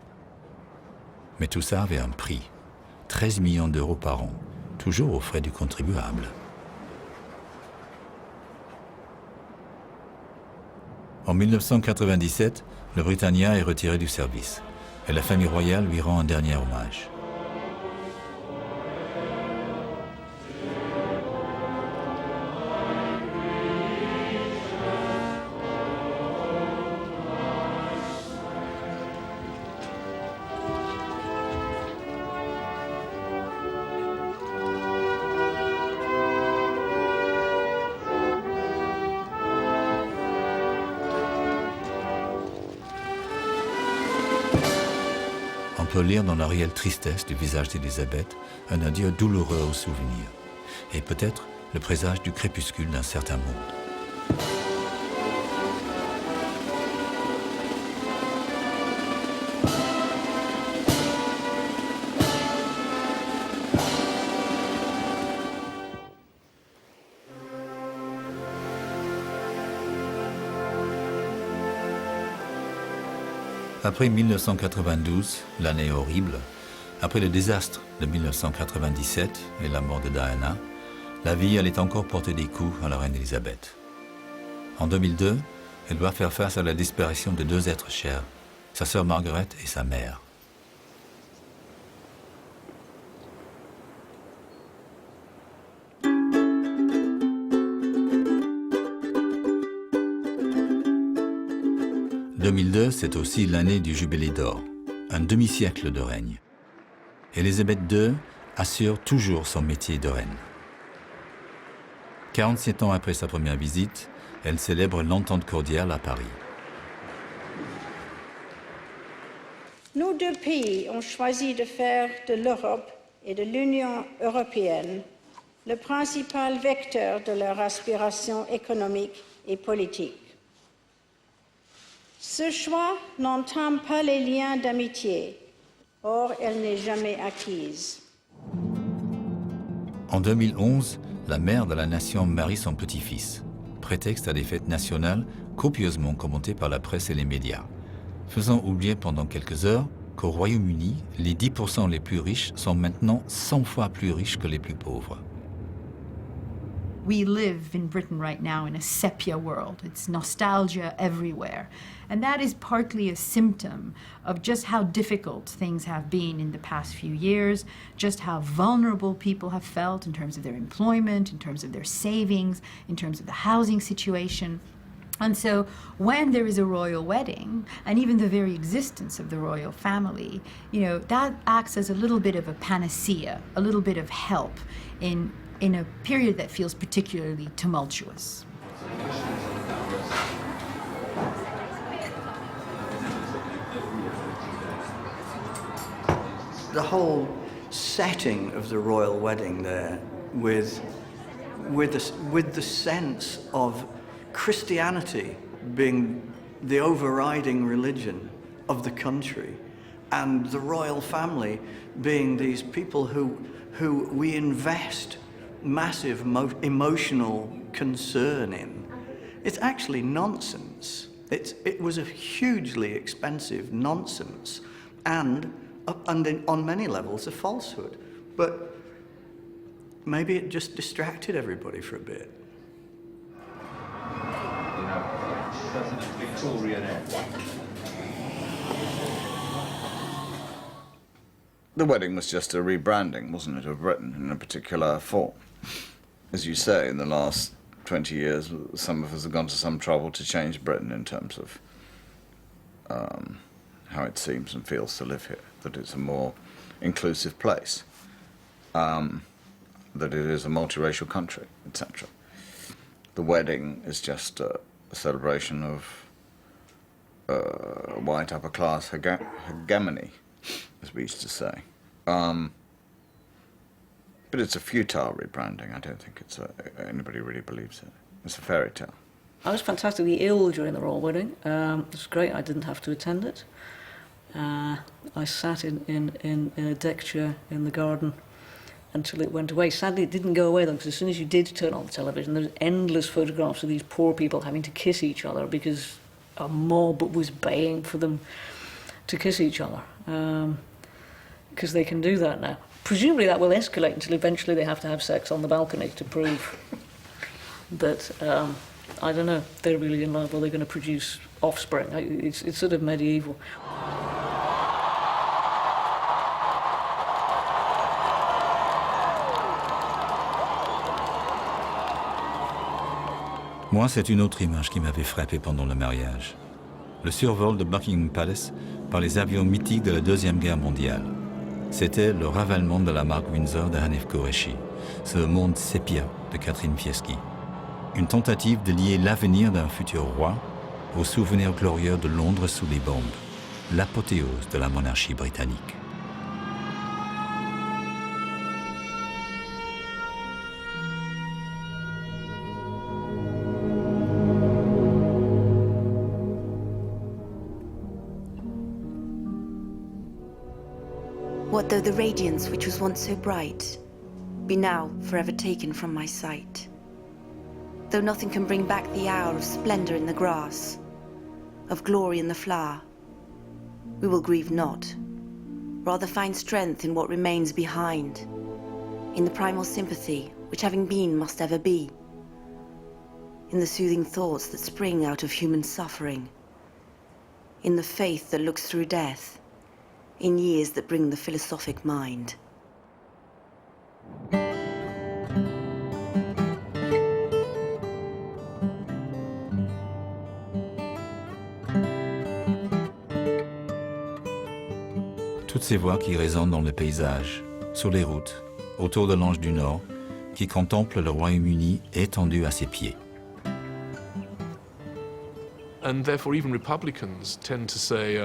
A: Mais tout ça avait un prix, 13 millions d'euros par an, toujours aux frais du contribuable. En 1997, le Britannique est retiré du service et la famille royale lui rend un dernier hommage. On peut lire dans la réelle tristesse du visage d'Élisabeth un adieu douloureux aux souvenirs, et peut-être le présage du crépuscule d'un certain monde. Après 1992, l'année horrible, après le désastre de 1997 et la mort de Diana, la vie allait encore porter des coups à la reine Élisabeth. En 2002, elle doit faire face à la disparition de deux êtres chers, sa sœur Margaret et sa mère. « 2002, c'est aussi l'année du jubilé d'or, un demi-siècle de règne. Élisabeth II assure toujours son métier de reine. 47 ans après sa première visite, elle célèbre l'entente cordiale à Paris.
T: Nos deux pays ont choisi de faire de l'Europe et de l'Union européenne le principal vecteur de leur aspiration économique et politique. Ce choix n'entame pas les liens d'amitié, or elle n'est jamais acquise.
A: En 2011, la mère de la nation marie son petit-fils, prétexte à des fêtes nationales copieusement commentées par la presse et les médias, faisant oublier pendant quelques heures qu'au Royaume-Uni, les 10% les plus riches sont maintenant 100 fois plus riches que les plus pauvres.
Z: We live in Britain right now in a sepia world. It's nostalgia everywhere. And that is partly a symptom of just how difficult things have been in the past few years, just how vulnerable people have felt in terms of their employment, in terms of their savings, in terms of the housing situation. And so when there is a royal wedding, and even the very existence of the royal family, you know, that acts as a little bit of a panacea, a little bit of help in a period that feels particularly tumultuous.
O: The whole setting of the royal wedding there, with the sense of Christianity being the overriding religion of the country, and the royal family being these people who we invest massive emotional concern in. It's actually nonsense. It was a hugely expensive nonsense, and on many levels a falsehood. But maybe it just distracted everybody for a bit.
Y: The wedding was just a rebranding, wasn't it, of Britain in a particular form. As you say, in the last 20 years, some of us have gone to some trouble to change Britain in terms of how it seems and feels to live here, that it's a more inclusive place, that it is a multiracial country, etc. The wedding is just a celebration of white upper-class hegemony, as we used to say. But it's a futile rebranding. I don't think anybody really believes it. It's a fairy tale.
H: I was fantastically ill during the royal wedding. It was great. I didn't have to attend it. I sat in a deck chair in the garden until it went away. Sadly, it didn't go away though, because as soon as you did turn on the television, there was endless photographs of these poor people having to kiss each other because a mob was baying for them to kiss each other, because they can do that now. Presumably that will escalate until eventually they have to have sex on the balcony to prove that, I don't know, they're really in love or they're going to produce offspring. It's sort of medieval.
A: Moi, c'est une autre image qui m'avait frappé pendant le mariage. Le survol de Buckingham Palace par les avions mythiques de la Deuxième Guerre mondiale. C'était le ravalement de la marque Windsor de Hanif Qureshi, ce monde sépia de Catherine Fieschi. Une tentative de lier l'avenir d'un futur roi aux souvenirs glorieux de Londres sous les bombes, l'apothéose de la monarchie britannique.
F: What though the radiance which was once so bright be now forever taken from my sight? Though nothing can bring back the hour of splendor in the grass, of glory in the flower, we will grieve not, rather find strength in what remains behind, in the primal sympathy which having been must ever be, in the soothing thoughts that spring out of human suffering, in the faith that looks through death, in years that bring the philosophic mind.
A: Toutes ces voix qui résonnent dans le paysage, sur les routes, autour de l'Ange du Nord, qui contemple le Royaume-Uni étendu à ses pieds.
J: And therefore even Republicans tend to say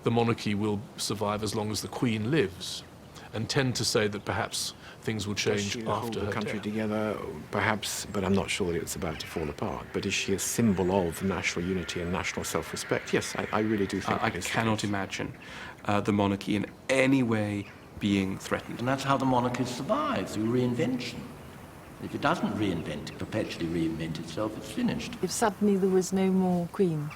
J: the monarchy will survive as long as the Queen lives, and tend to say that perhaps things will change after her
I: the country
J: death.
I: together, perhaps, but I'm not sure that it's about to fall apart. But is she a symbol of national unity and national self-respect? Yes, I really do think
M: I cannot imagine the monarchy in any way being threatened.
D: And that's how the monarchy survives, through reinvention. If it doesn't perpetually reinvent itself, it's finished.
Q: If suddenly there was no more Queen,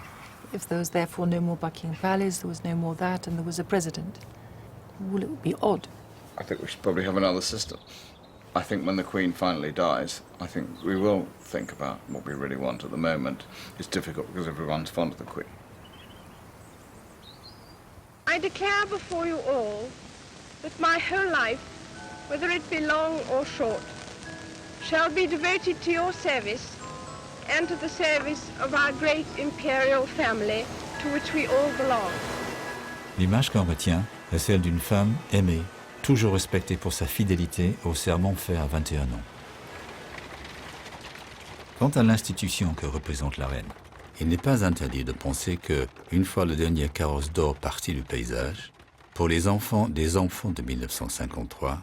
Q: if there was therefore no more Buckingham Palace, there was no more that, and there was a president, well, it would be odd.
Y: I think we should probably have another system. I think when the Queen finally dies, I think we will think about what we really want. At the moment, it's difficult because everyone's fond of the Queen.
T: I declare before you all that my whole life, whether it be long or short, shall be devoted to your service and to the service of our great imperial family to which we all belong.
A: L'image qu'on retient est celle d'une femme aimée, toujours respectée pour sa fidélité au serment fait à 21 ans. Quant à l'institution que représente la reine, il n'est pas interdit de penser que, une fois le dernier carrosse d'or parti du paysage, pour les enfants des enfants de 1953,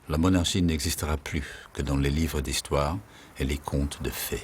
A: la monarchie n'existera plus que dans les livres d'histoire et les contes de fées.